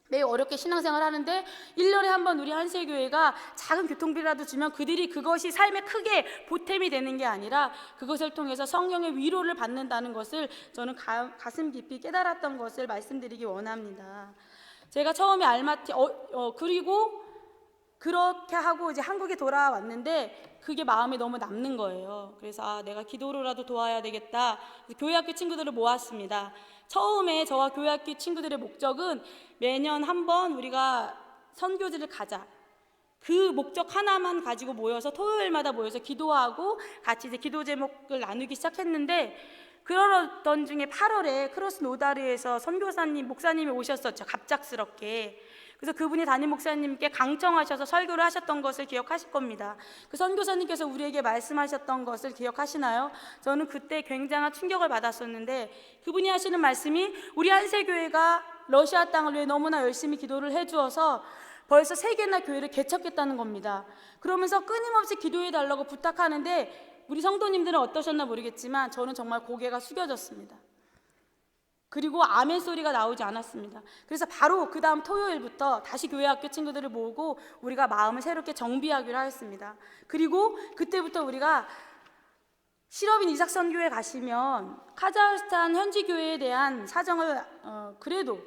매우 어렵게 신앙생활을 하는데 1년에 한 번 우리 한세교회가 작은 교통비라도 주면 그들이 그것이 삶에 크게 보탬이 되는 게 아니라 그것을 통해서 성령의 위로를 받는다는 것을 저는 가슴 깊이 깨달았던 것을 말씀드리기 원합니다. 제가 처음에 알마티 그리고 그렇게 하고 이제 한국에 돌아왔는데 그게 마음에 너무 남는 거예요. 그래서 내가 기도로라도 도와야 되겠다. 교회학교 친구들을 모았습니다. 처음에 저와 교회학교 친구들의 목적은 매년 한 번 우리가 선교지를 가자. 그 목적 하나만 가지고 모여서 토요일마다 모여서 기도하고 같이 이제 기도 제목을 나누기 시작했는데, 그러던 중에 8월에 크로스 노다르에서 선교사님 목사님이 오셨었죠. 갑작스럽게. 그래서 그분이 담임 목사님께 강청하셔서 설교를 하셨던 것을 기억하실 겁니다. 그 선교사님께서 우리에게 말씀하셨던 것을 기억하시나요? 저는 그때 굉장한 충격을 받았었는데, 그분이 하시는 말씀이 우리 한세교회가 러시아 땅을 위해 너무나 열심히 기도를 해주어서 벌써 3개나 교회를 개척했다는 겁니다. 그러면서 끊임없이 기도해달라고 부탁하는데 우리 성도님들은 어떠셨나 모르겠지만 저는 정말 고개가 숙여졌습니다. 그리고 아멘 소리가 나오지 않았습니다. 그래서 바로 그 다음 토요일부터 다시 교회 학교 친구들을 모으고 우리가 마음을 새롭게 정비하기로 하였습니다. 그리고 그때부터 우리가 실업인 이삭 선교회 가시면 카자흐스탄 현지 교회에 대한 사정을 그래도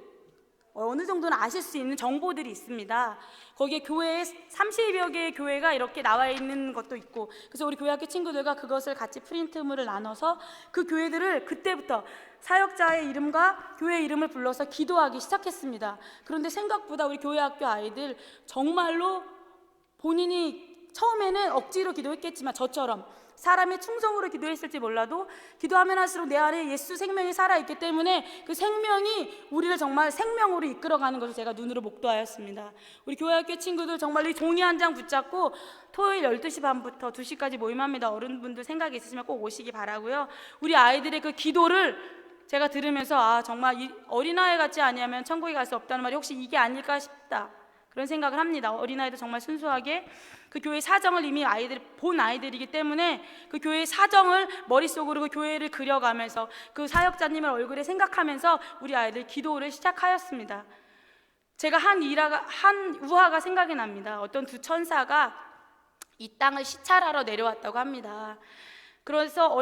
어느 정도는 아실 수 있는 정보들이 있습니다. 거기에 교회에 30여 개의 교회가 이렇게 나와 있는 것도 있고, 그래서 우리 교회학교 친구들과 그것을 같이 프린트물을 나눠서 그 교회들을 그때부터 사역자의 이름과 교회 이름을 불러서 기도하기 시작했습니다. 그런데 생각보다 우리 교회학교 아이들 정말로 본인이 처음에는 억지로 기도했겠지만 저처럼 사람의 충성으로 기도했을지 몰라도 기도하면 할수록 내 안에 예수 생명이 살아있기 때문에 그 생명이 우리를 정말 생명으로 이끌어가는 것을 제가 눈으로 목도하였습니다. 우리 교회학교 친구들 정말 이 종이 한 장 붙잡고 토요일 12시 반부터 2시까지 모임합니다. 어른분들 생각이 있으시면 꼭 오시기 바라고요. 우리 아이들의 그 기도를 제가 들으면서 정말 이 어린아이 같지 아니하면 천국에 갈 수 없다는 말이 혹시 이게 아닐까 싶다, 그런 생각을 합니다. 어린아이도 정말 순수하게 그 교회 사정을 이미 본 아이들이기 때문에 그 교회의 사정을 머릿속으로 그 교회를 그려가면서 그 사역자님을 얼굴에 생각하면서 우리 아이들 기도를 시작하였습니다. 제가 한 우화가 생각이 납니다. 어떤 두 천사가 이 땅을 시찰하러 내려왔다고 합니다. 그래서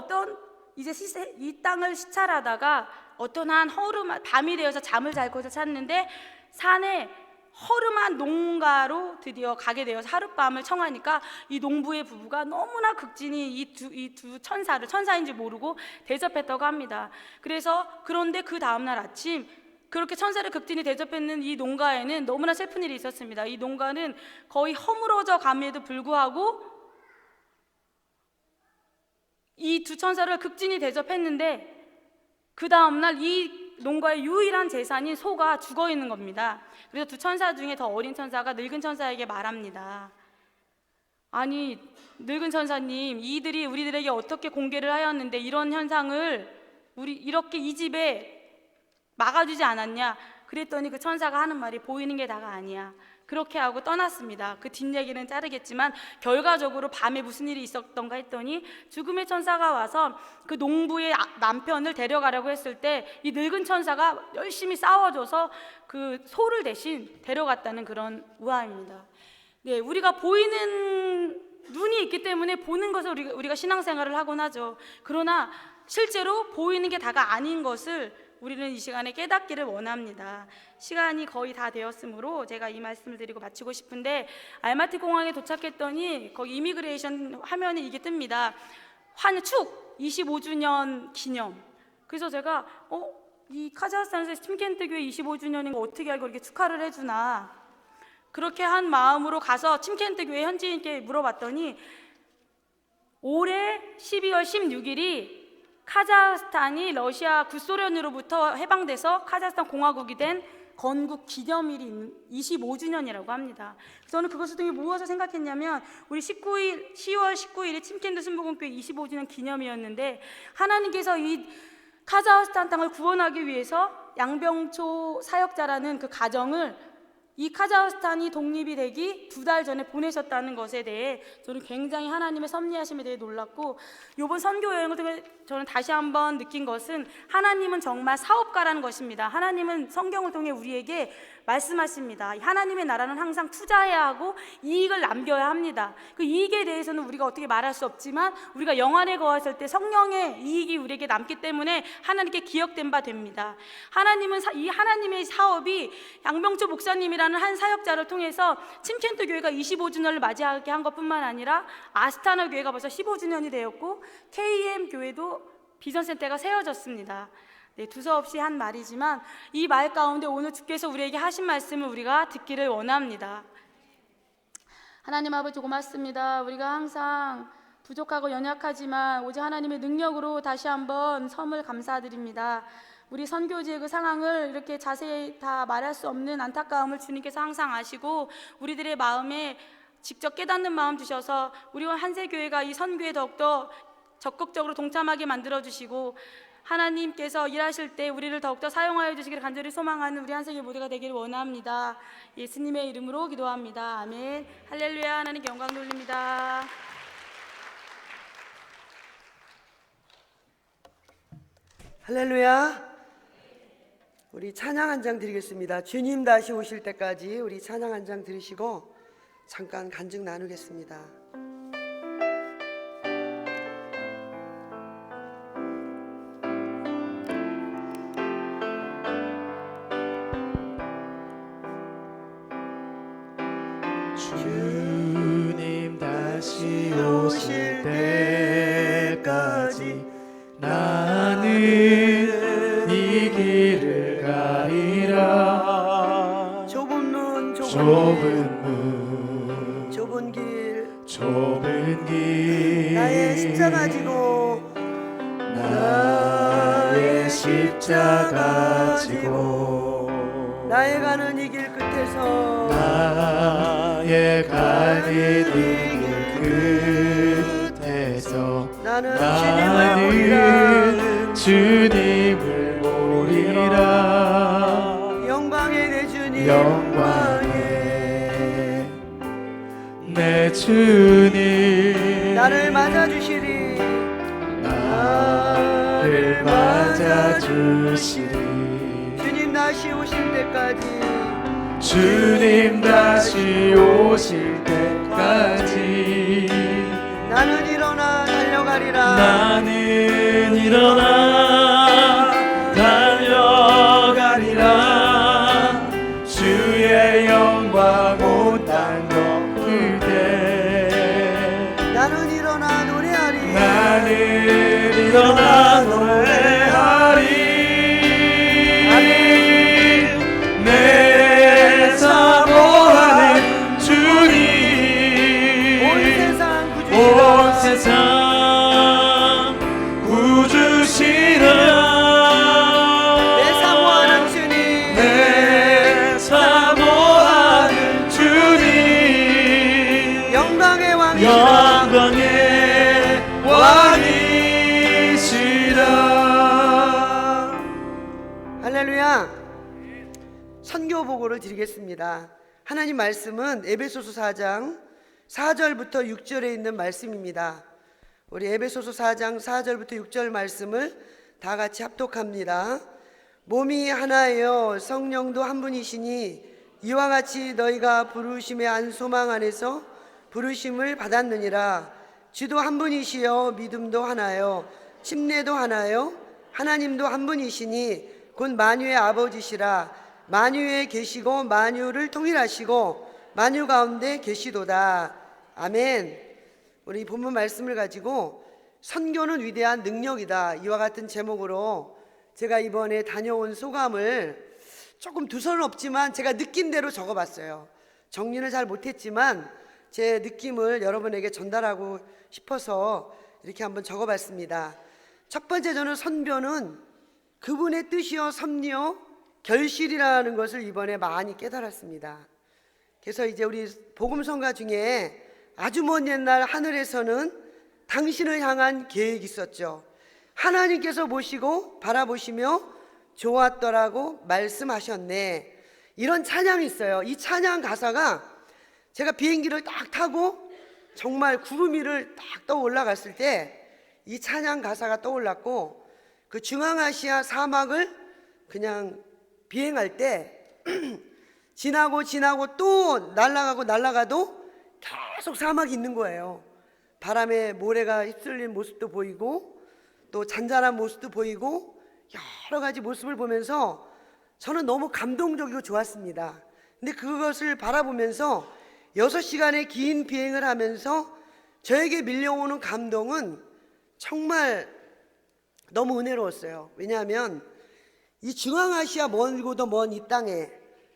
이제 이 땅을 시찰하다가 어떤 한 허름한 밤이 되어서 잠을 잘 곳을 찾는데 산에 허름한 농가로 드디어 가게 되어서 하룻밤을 청하니까 이 농부의 부부가 너무나 극진히 이 두 천사인지 모르고 대접했다고 합니다. 그런데 그 다음날 아침 그렇게 천사를 극진히 대접했는 이 농가에는 너무나 슬픈 일이 있었습니다. 이 농가는 거의 허물어져 감에도 불구하고 이 두 천사를 극진히 대접했는데 그 다음날 이 농가의 유일한 재산인 소가 죽어 있는 겁니다. 그래서 두 천사 중에 더 어린 천사가 늙은 천사에게 말합니다. 아니, 늙은 천사님, 이들이 우리들에게 어떻게 공개를 하였는데 이런 현상을 이렇게 이 집에 막아주지 않았냐? 그랬더니 그 천사가 하는 말이 보이는 게 다가 아니야. 그렇게 하고 떠났습니다. 그 뒷얘기는 자르겠지만 결과적으로 밤에 무슨 일이 있었던가 했더니 죽음의 천사가 와서 그 농부의 남편을 데려가려고 했을 때 이 늙은 천사가 열심히 싸워줘서 그 소를 대신 데려갔다는 그런 우화입니다. 네, 우리가 보이는 눈이 있기 때문에 보는 것을 우리가 신앙생활을 하곤 하죠. 그러나 실제로 보이는 게 다가 아닌 것을 우리는 이 시간에 깨닫기를 원합니다. 시간이 거의 다 되었으므로 제가 이 말씀을 드리고 마치고 싶은데, 알마티 공항에 도착했더니 거기 이미그레이션 화면에 이게 뜹니다. 축 25주년 기념. 그래서 제가 이 카자흐스탄에서 침켄트 교회 25주년인 거 어떻게 알고 이렇게 축하를 해주나, 그렇게 한 마음으로 가서 침켄트 교회 현지인께 물어봤더니 올해 12월 16일이 카자흐스탄이 러시아 구소련으로부터 해방돼서 카자흐스탄 공화국이 된 건국 기념일이 25주년이라고 합니다. 저는 그것을 통해 무엇을 생각했냐면 우리 10월 19일이 침켄트 순복음교회 25주년 기념이었는데 하나님께서 이 카자흐스탄 땅을 구원하기 위해서 양병초 사역자라는 그 가정을 이 카자흐스탄이 독립이 되기 2달 전에 보내셨다는 것에 대해 저는 굉장히 하나님의 섭리하심에 대해 놀랐고, 이번 선교 여행을 통해 저는 다시 한번 느낀 것은 하나님은 정말 사업가라는 것입니다. 하나님은 성경을 통해 우리에게 말씀하십니다. 하나님의 나라는 항상 투자해야 하고 이익을 남겨야 합니다. 그 이익에 대해서는 우리가 어떻게 말할 수 없지만 우리가 영안에 거했을 때 성령의 이익이 우리에게 남기 때문에 하나님께 기억된 바 됩니다. 이 하나님의 사업이 양병초 목사님이라는 한 사역자를 통해서 침켄트 교회가 25주년을 맞이하게 한 것뿐만 아니라 아스타나 교회가 벌써 15주년이 되었고 KM 교회도 비전센터가 세워졌습니다. 네, 두서없이 한 말이지만 이 말 가운데 오늘 주께서 우리에게 하신 말씀을 우리가 듣기를 원합니다. 하나님 아버지 고맙습니다. 우리가 항상 부족하고 연약하지만 오직 하나님의 능력으로 다시 한번 섬을 감사드립니다. 우리 선교지의 그 상황을 이렇게 자세히 다 말할 수 없는 안타까움을 주님께서 항상 아시고 우리들의 마음에 직접 깨닫는 마음 주셔서 우리와 한세교회가 이 선교에 더욱더 적극적으로 동참하게 만들어주시고 하나님께서 일하실 때 우리를 더욱더 사용하여 주시기를 간절히 소망하는 우리 한세교회 모두가 되기를 원합니다. 예수님의 이름으로 기도합니다. 아멘. 할렐루야. 하나님께 영광 돌립니다. 할렐루야. 우리 찬양 한 장 드리겠습니다. 주님 다시 오실 때까지 우리 찬양 한 장 들으시고 잠깐 간증 나누겠습니다. 주님 다시 오실 때까지 나는 이 길을 가리라. 좁은 문 좁은 길 나의 십자가 지고 나의 가는 이 길 끝에서 나의 가는 이 길 끝에서 나는 주님을 보리라. 영광의 내 주님 영광의 내 주님 나를 맞아주시리 주님 다시 오실 때까지 나는 일어나 달려가리라. 주의 영광 온 땅 덮을 때 나는 일어나 노래하리 내 사모하는 주님 온 세상 구주시라. 내 사모하는 주님 영광의 왕이시라. 할렐루야. 선교 보고를 드리겠습니다. 하나님 말씀은 에베소서 4장 4절부터 6절에 있는 말씀입니다. 우리 에베소서 4장 4절부터 6절 말씀을 다 같이 합독합니다. 몸이 하나예요 성령도 한 분이시니 이와 같이 너희가 부르심의 한 소망 안에서 부르심을 받았느니라. 주도 한 분이시요 믿음도 하나요 침례도 하나요 하나님도 한 분이시니 곧 만유의 아버지시라. 만유에 계시고 만유를 통일하시고 만유 가운데 계시도다. 아멘. 우리 본문 말씀을 가지고 선교는 위대한 능력이다, 이와 같은 제목으로 제가 이번에 다녀온 소감을 조금 두서는 없지만 제가 느낀 대로 적어봤어요. 정리를 잘 못했지만 제 느낌을 여러분에게 전달하고 싶어서 이렇게 한번 적어봤습니다. 첫 번째, 저는 선교는 그분의 뜻이요 섭리요 결실이라는 것을 이번에 많이 깨달았습니다. 그래서 이제 우리 복음성가 중에 아주 먼 옛날 하늘에서는 당신을 향한 계획이 있었죠. 하나님께서 보시고 바라보시며 좋았더라고 말씀하셨네. 이런 찬양이 있어요. 이 찬양 가사가 제가 비행기를 딱 타고 정말 구름 위를 딱 떠 올라갔을 때 이 찬양 가사가 떠올랐고, 그 중앙아시아 사막을 그냥 비행할 때 지나고 또 날아가도 계속 사막이 있는 거예요. 바람에 모래가 휩쓸린 모습도 보이고 또 잔잔한 모습도 보이고 여러 가지 모습을 보면서 저는 너무 감동적이고 좋았습니다. 근데 그것을 바라보면서 6시간의 긴 비행을 하면서 저에게 밀려오는 감동은 정말 너무 은혜로웠어요. 왜냐하면 이 중앙아시아 멀고도 먼 이 땅에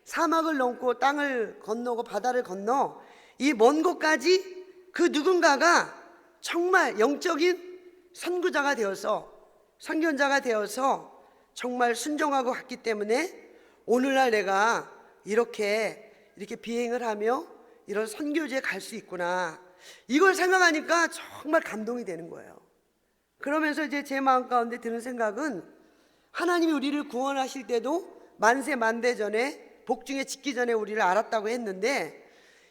사막을 넘고 땅을 건너고 바다를 건너 이 먼 곳까지 그 누군가가 정말 영적인 선구자가 되어서 선견자가 되어서 정말 순종하고 갔기 때문에 오늘날 내가 이렇게 비행을 하며 이런 선교지에 갈 수 있구나, 이걸 생각하니까 정말 감동이 되는 거예요. 그러면서 이제 제 마음 가운데 드는 생각은, 하나님이 우리를 구원하실 때도 만세 만대 전에, 복중에 짓기 전에 우리를 알았다고 했는데,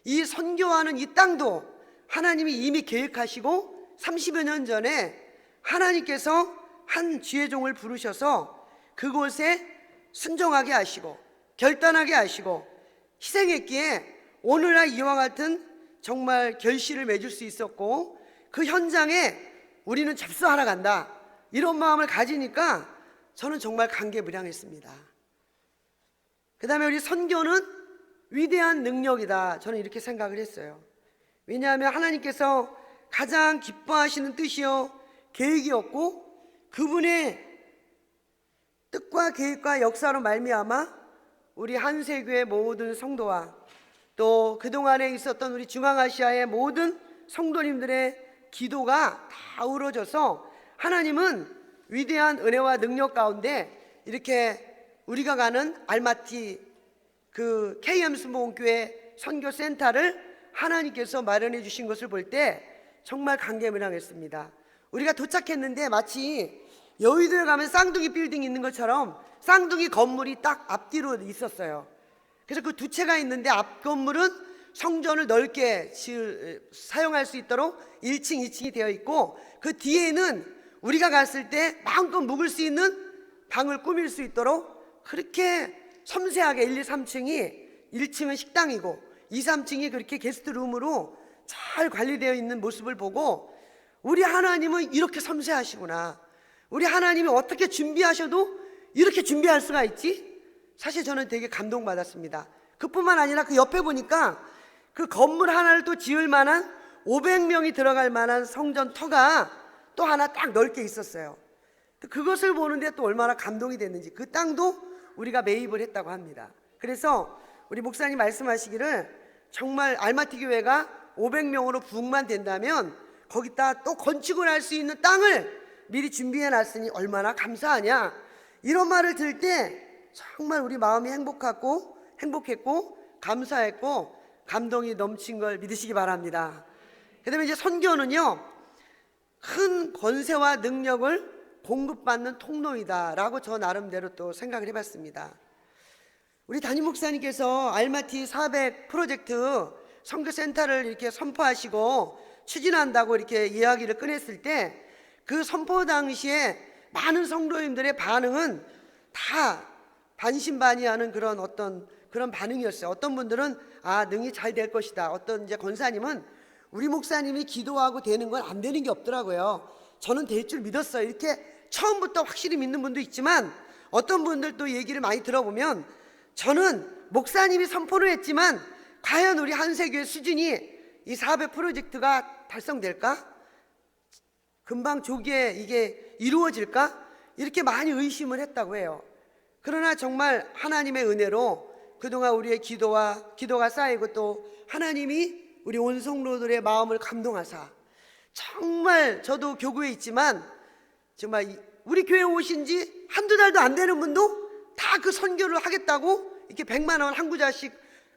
이 선교하는 이 땅도 하나님이 이미 계획하시고 30여 년 전에 하나님께서 한 지혜 종을 부르셔서 그곳에 순종하게 하시고 결단하게 하시고 희생했기에 오늘날 이와 같은 정말 결실을 맺을 수 있었고, 그 현장에 우리는 접수하러 간다, 이런 마음을 가지니까 저는 정말 감개무량했습니다. 그 다음에 우리 선교는 위대한 능력이다, 저는 이렇게 생각을 했어요. 왜냐하면 하나님께서 가장 기뻐하시는 뜻이요 계획이었고, 그분의 뜻과 계획과 역사로 말미암아 우리 한세교의 모든 성도와 또 그동안에 있었던 우리 중앙아시아의 모든 성도님들의 기도가 다 어우러져서 하나님은 위대한 은혜와 능력 가운데 이렇게 우리가 가는 알마티 그 KM 수목원교회 선교센터를 하나님께서 마련해 주신 것을 볼 때 정말 감개무량했습니다. 우리가 도착했는데 마치 여의도에 가면 쌍둥이 빌딩이 있는 것처럼 쌍둥이 건물이 딱 앞뒤로 있었어요. 그래서 그 두 채가 있는데 앞 건물은 성전을 넓게 사용할 수 있도록 1층, 2층이 되어 있고, 그 뒤에는 우리가 갔을 때 마음껏 묵을 수 있는 방을 꾸밀 수 있도록 그렇게 섬세하게 1, 2, 3층이 1층은 식당이고 2, 3층이 그렇게 게스트룸으로 잘 관리되어 있는 모습을 보고, 우리 하나님은 이렇게 섬세하시구나, 우리 하나님이 어떻게 준비하셔도 이렇게 준비할 수가 있지? 사실 저는 되게 감동받았습니다. 그뿐만 아니라 그 옆에 보니까 그 건물 하나를 또 지을 만한 500명이 들어갈 만한 성전터가 또 하나 딱 넓게 있었어요. 그것을 보는데 또 얼마나 감동이 됐는지, 그 땅도 우리가 매입을 했다고 합니다. 그래서 우리 목사님 말씀하시기를 정말 알마티 교회가 500명으로 부흥만 된다면 거기다 또 건축을 할 수 있는 땅을 미리 준비해 놨으니 얼마나 감사하냐, 이런 말을 들을 때 정말 우리 마음이 행복했고 감사했고 감동이 넘친 걸 믿으시기 바랍니다. 그 다음에 이제 선교는요, 큰 권세와 능력을 공급받는 통로이다라고 저 나름대로 또 생각을 해봤습니다. 우리 담임 목사님께서 알마티 400 프로젝트 선교센터를 이렇게 선포하시고 추진한다고 이렇게 이야기를 꺼냈을 때, 그 선포 당시에 많은 성도님들의 반응은 다 반신반의하는 그런 반응이었어요. 어떤 분들은 능히 잘 될 것이다. 어떤 이제 권사님은 우리 목사님이 기도하고 되는 건 안 되는 게 없더라고요. 저는 될 줄 믿었어요. 이렇게 처음부터 확실히 믿는 분도 있지만, 어떤 분들 또 얘기를 많이 들어보면 저는 목사님이 선포를 했지만 과연 우리 한세교의 수준이 이 400 프로젝트가 달성될까? 금방 조기에 이게 이루어질까? 이렇게 많이 의심을 했다고 해요. 그러나 정말 하나님의 은혜로 그동안 우리의 기도가 쌓이고 또 하나님이 우리 온 성도들의 마음을 감동하사, 정말 저도 교구에 있지만 정말 우리 교회 오신 지 한두 달도 안 되는 분도 다 그 선교를 하겠다고 이렇게 100만 원 한 구자씩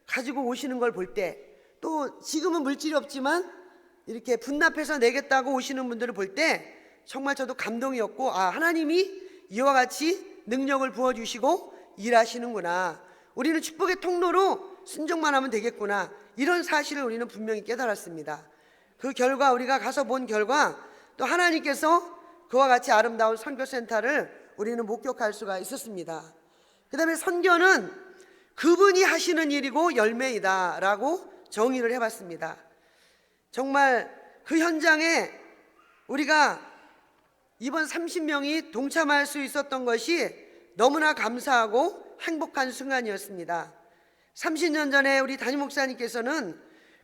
가지고 오시는 걸 볼 때, 또 지금은 물질이 없지만 이렇게 분납해서 내겠다고 오시는 분들을 볼 때 정말 저도 감동이었고, 하나님이 이와 같이 능력을 부어주시고 일하시는구나, 우리는 축복의 통로로 순종만 하면 되겠구나, 이런 사실을 우리는 분명히 깨달았습니다. 그 결과, 우리가 가서 본 결과, 또 하나님께서 그와 같이 아름다운 선교센터를 우리는 목격할 수가 있었습니다. 그 다음에 선교는 그분이 하시는 일이고 열매이다 라고 정의를 해봤습니다. 정말 그 현장에 우리가 이번 30명이 동참할 수 있었던 것이 너무나 감사하고 행복한 순간이었습니다. 30년 전에 우리 담임 목사님께서는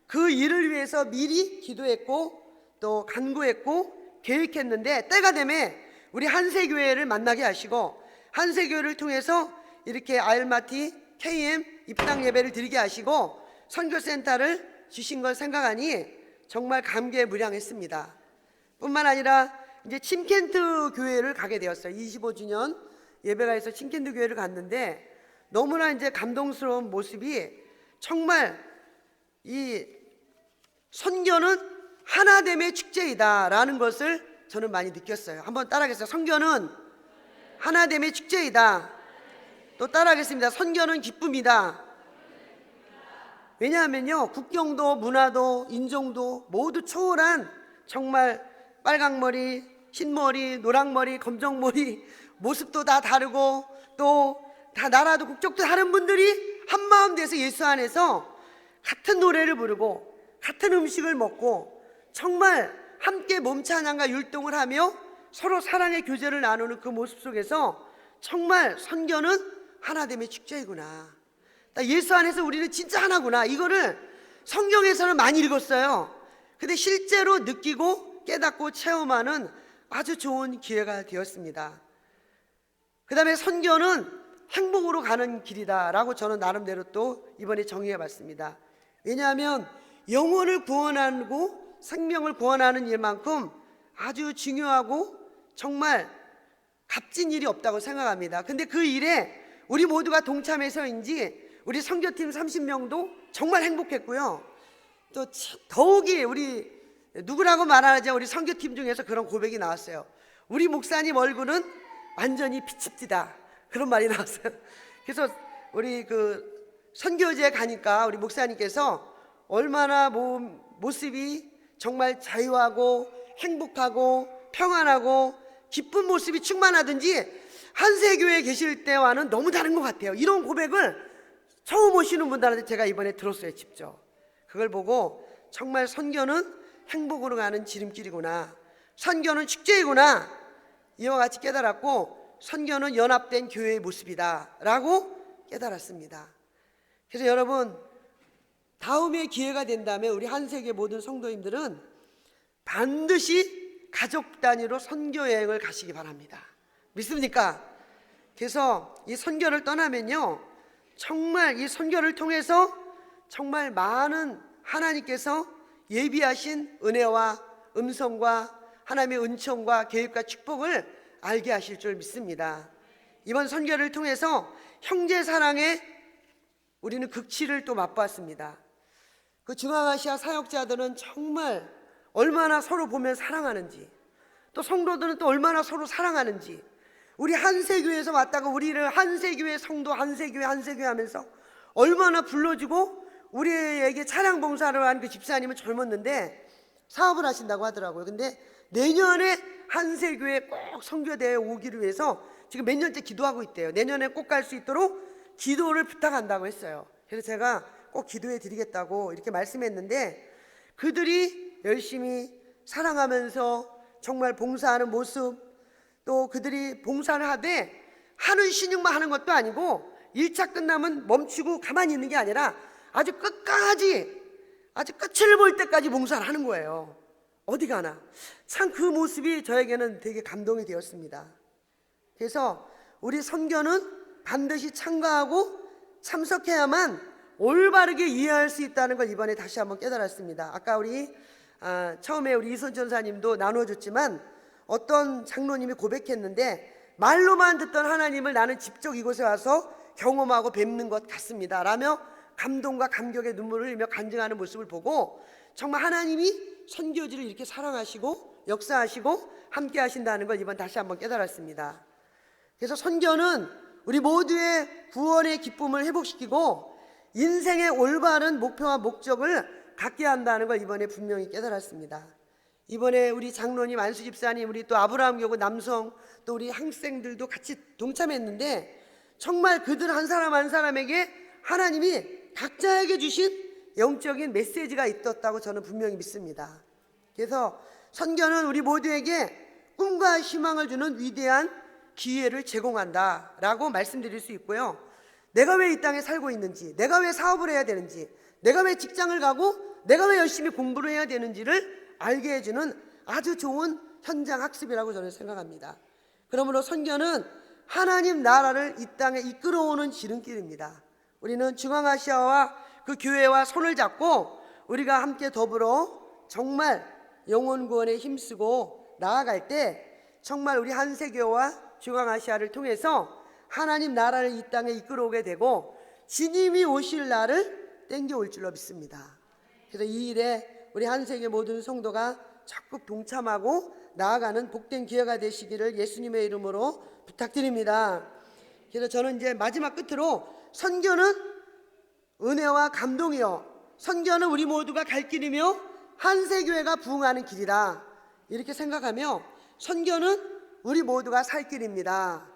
그 일을 위해서 미리 기도했고 또 간구했고 계획했는데, 때가 되면 우리 한세교회를 만나게 하시고 한세교회를 통해서 이렇게 알마티 KM 입당 예배를 드리게 하시고 선교센터를 주신 걸 생각하니 정말 감개무량했습니다. 뿐만 아니라 이제 침켄트 교회를 가게 되었어요. 25주년 예배가 있어 신캔드 교회를 갔는데 너무나 이제 감동스러운 모습이 정말 이 선교는 하나됨의 축제이다라는 것을 저는 많이 느꼈어요. 한번 따라하겠습니다. 선교는 하나됨의 축제이다. 또 따라하겠습니다. 선교는 기쁨이다. 왜냐하면요, 국경도 문화도 인종도 모두 초월한 정말 빨강머리, 흰머리, 노랑머리, 검정머리 모습도 다 다르고 또 다 나라도 국적도 다른 분들이 한마음 돼서 예수 안에서 같은 노래를 부르고 같은 음식을 먹고 정말 함께 몸찬양과 율동을 하며 서로 사랑의 교제를 나누는 그 모습 속에서 정말 선교는 하나됨의 축제이구나. 예수 안에서 우리는 진짜 하나구나. 이거를 성경에서는 많이 읽었어요. 근데 실제로 느끼고 깨닫고 체험하는 아주 좋은 기회가 되었습니다. 그 다음에 선교는 행복으로 가는 길이다라고 저는 나름대로 또 이번에 정의해 봤습니다. 왜냐하면 영혼을 구원하고 생명을 구원하는 일만큼 아주 중요하고 정말 값진 일이 없다고 생각합니다. 근데 그 일에 우리 모두가 동참해서인지 우리 선교팀 30명도 정말 행복했고요. 또 더욱이 우리 누구라고 말하자 우리 선교팀 중에서 그런 고백이 나왔어요. 우리 목사님 얼굴은 완전히 피칩디다, 그런 말이 나왔어요. 그래서 우리 그 선교제에 가니까 우리 목사님께서 얼마나 모습이 정말 자유하고 행복하고 평안하고 기쁜 모습이 충만하든지 한세교회에 계실 때와는 너무 다른 것 같아요. 이런 고백을 처음 오시는 분들한테 제가 이번에 들었어요, 직접. 그걸 보고 정말 선교는 행복으로 가는 지름길이구나, 선교는 축제이구나, 이와 같이 깨달았고 선교는 연합된 교회의 모습이다 라고 깨달았습니다. 그래서 여러분, 다음에 기회가 된다면 우리 한세계 모든 성도님들은 반드시 가족 단위로 선교 여행을 가시기 바랍니다. 믿습니까? 그래서 이 선교를 떠나면요, 정말 이 선교를 통해서 정말 많은 하나님께서 예비하신 은혜와 음성과 하나님의 은총과 계획과 축복을 알게 하실 줄 믿습니다. 이번 선교를 통해서 형제 사랑에 우리는 극치를 또 맛봤습니다. 그 중앙아시아 사역자들은 정말 얼마나 서로 보면 사랑하는지, 또 성도들은 또 얼마나 서로 사랑하는지, 우리 한세교회에서 왔다가 우리를 한세교회 성도 한세교회 하면서 얼마나 불러주고 우리에게 차량 봉사를 한 그 집사님은 젊었는데 사업을 하신다고 하더라고요. 근데 내년에 한세교회 꼭 선교대회에 오기를 위해서 지금 몇 년째 기도하고 있대요. 내년에 꼭 갈 수 있도록 기도를 부탁한다고 했어요. 그래서 제가 꼭 기도해 드리겠다고 이렇게 말씀했는데, 그들이 열심히 사랑하면서 정말 봉사하는 모습, 또 그들이 봉사를 하되 하는 신용만 하는 것도 아니고 1차 끝나면 멈추고 가만히 있는 게 아니라 아주 끝까지, 아주 끝을 볼 때까지 봉사를 하는 거예요. 어디 가나. 참 그 모습이 저에게는 되게 감동이 되었습니다. 그래서 우리 선교는 반드시 참가하고 참석해야만 올바르게 이해할 수 있다는 걸 이번에 다시 한번 깨달았습니다. 아까 우리 처음에 우리 이선 전사님도 나눠줬지만 어떤 장로님이 고백했는데, 말로만 듣던 하나님을 나는 직접 이곳에 와서 경험하고 뵙는 것 같습니다 라며 감동과 감격의 눈물을 흘리며 간증하는 모습을 보고 정말 하나님이 선교지를 이렇게 사랑하시고 역사하시고 함께 하신다는 걸 이번 다시 한번 깨달았습니다. 그래서 선교는 우리 모두의 구원의 기쁨을 회복시키고 인생의 올바른 목표와 목적을 갖게 한다는 걸 이번에 분명히 깨달았습니다. 이번에 우리 장로님, 안수 집사님, 우리 또 아브라함 교구 남성, 또 우리 학생들도 같이 동참했는데 정말 그들 한 사람 한 사람에게 하나님이 각자에게 주신 영적인 메시지가 있었다고 저는 분명히 믿습니다. 그래서 선교는 우리 모두에게 꿈과 희망을 주는 위대한 기회를 제공한다라고 말씀드릴 수 있고요. 내가 왜 이 땅에 살고 있는지, 내가 왜 사업을 해야 되는지, 내가 왜 직장을 가고 내가 왜 열심히 공부를 해야 되는지를 알게 해주는 아주 좋은 현장 학습이라고 저는 생각합니다. 그러므로 선교는 하나님 나라를 이 땅에 이끌어오는 지름길입니다. 우리는 중앙아시아와 그 교회와 손을 잡고 우리가 함께 더불어 정말 영혼 구원에 힘쓰고 나아갈 때 정말 우리 한세교와 중앙아시아를 통해서 하나님 나라를 이 땅에 이끌어오게 되고 주님이 오실 날을 땡겨올 줄로 믿습니다. 그래서 이 일에 우리 한세계 모든 성도가 적극 동참하고 나아가는 복된 기회가 되시기를 예수님의 이름으로 부탁드립니다. 그래서 저는 이제 마지막 끝으로 선교는 은혜와 감동이요, 선교는 우리 모두가 갈 길이며 한세교회가 부흥하는 길이다, 이렇게 생각하며 선교는 우리 모두가 살 길입니다,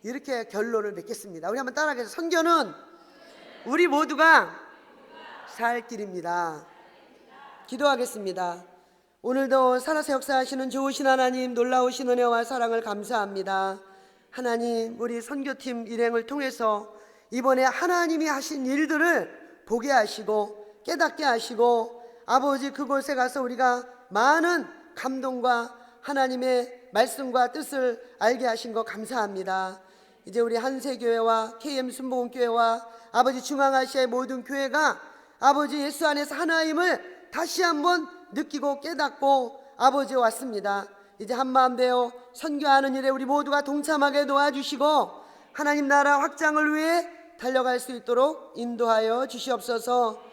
이렇게 결론을 맺겠습니다. 우리 한번 따라하겠습니다. 선교는 우리 모두가 살 길입니다. 기도하겠습니다. 오늘도 살아서 역사하시는 좋으신 하나님, 놀라우신 은혜와 사랑을 감사합니다. 하나님, 우리 선교팀 일행을 통해서 이번에 하나님이 하신 일들을 보게 하시고 깨닫게 하시고 아버지, 그곳에 가서 우리가 많은 감동과 하나님의 말씀과 뜻을 알게 하신 것 감사합니다. 이제 우리 한세교회와 KM 순복음교회와 아버지 중앙아시아의 모든 교회가 아버지 예수 안에서 하나님을 다시 한번 느끼고 깨닫고 아버지 왔습니다. 이제 한마음 되어 선교하는 일에 우리 모두가 동참하게 도와주시고 하나님 나라 확장을 위해 달려갈 수 있도록 인도하여 주시옵소서.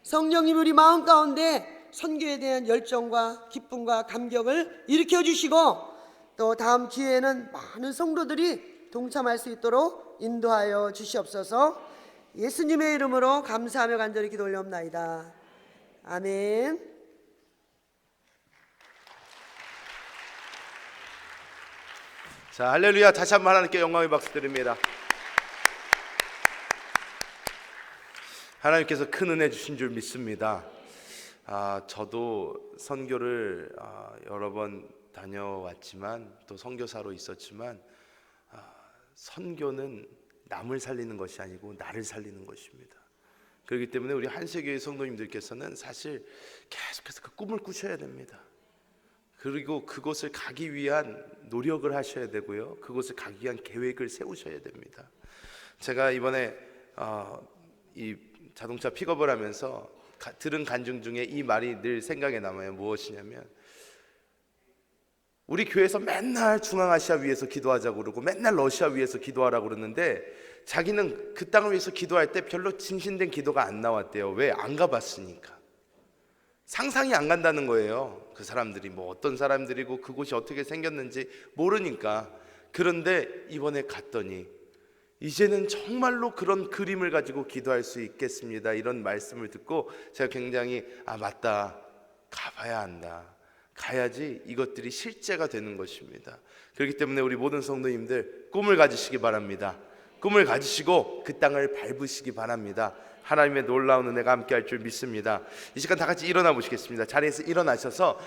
성령님, 우리 마음 가운데 선교에 대한 열정과 기쁨과 감격을 일으켜 주시고 또 다음 기회에는 많은 성도들이 동참할 수 있도록 인도하여 주시옵소서. 예수님의 이름으로 감사하며 간절히 기도 올려옵나이다. 아멘. 자, 할렐루야. 다시 한번 하나님께 영광의 박수 드립니다. 하나님께서 큰 은혜 주신 줄 믿습니다. 저도 선교를 여러 번 다녀왔지만 또 선교사로 있었지만 선교는 남을 살리는 것이 아니고 나를 살리는 것입니다. 그렇기 때문에 우리 한세교회 성도님들께서는 사실 계속해서 그 꿈을 꾸셔야 됩니다. 그리고 그곳을 가기 위한 노력을 하셔야 되고요, 그곳을 가기 위한 계획을 세우셔야 됩니다. 제가 이번에 이 자동차 픽업을 하면서 들은 간증 중에 이 말이 늘 생각에 남아요. 무엇이냐면, 우리 교회에서 맨날 중앙아시아 위해서 기도하자고 그러고 맨날 러시아 위해서 기도하라고 그러는데 자기는 그 땅을 위해서 기도할 때 별로 진심된 기도가 안 나왔대요. 왜? 안 가봤으니까. 상상이 안 간다는 거예요. 그 사람들이 뭐 어떤 사람들이고 그곳이 어떻게 생겼는지 모르니까. 그런데 이번에 갔더니 이제는 정말로 그런 그림을 가지고 기도할 수 있겠습니다, 이런 말씀을 듣고 제가 굉장히 맞다, 가봐야 한다, 가야지 이것들이 실제가 되는 것입니다. 그렇기 때문에 우리 모든 성도님들 꿈을 가지시기 바랍니다. 꿈을 가지시고 그 땅을 밟으시기 바랍니다. 하나님의 놀라운 은혜가 함께할 줄 믿습니다. 이 시간 다 같이 일어나 보시겠습니다. 자리에서 일어나셔서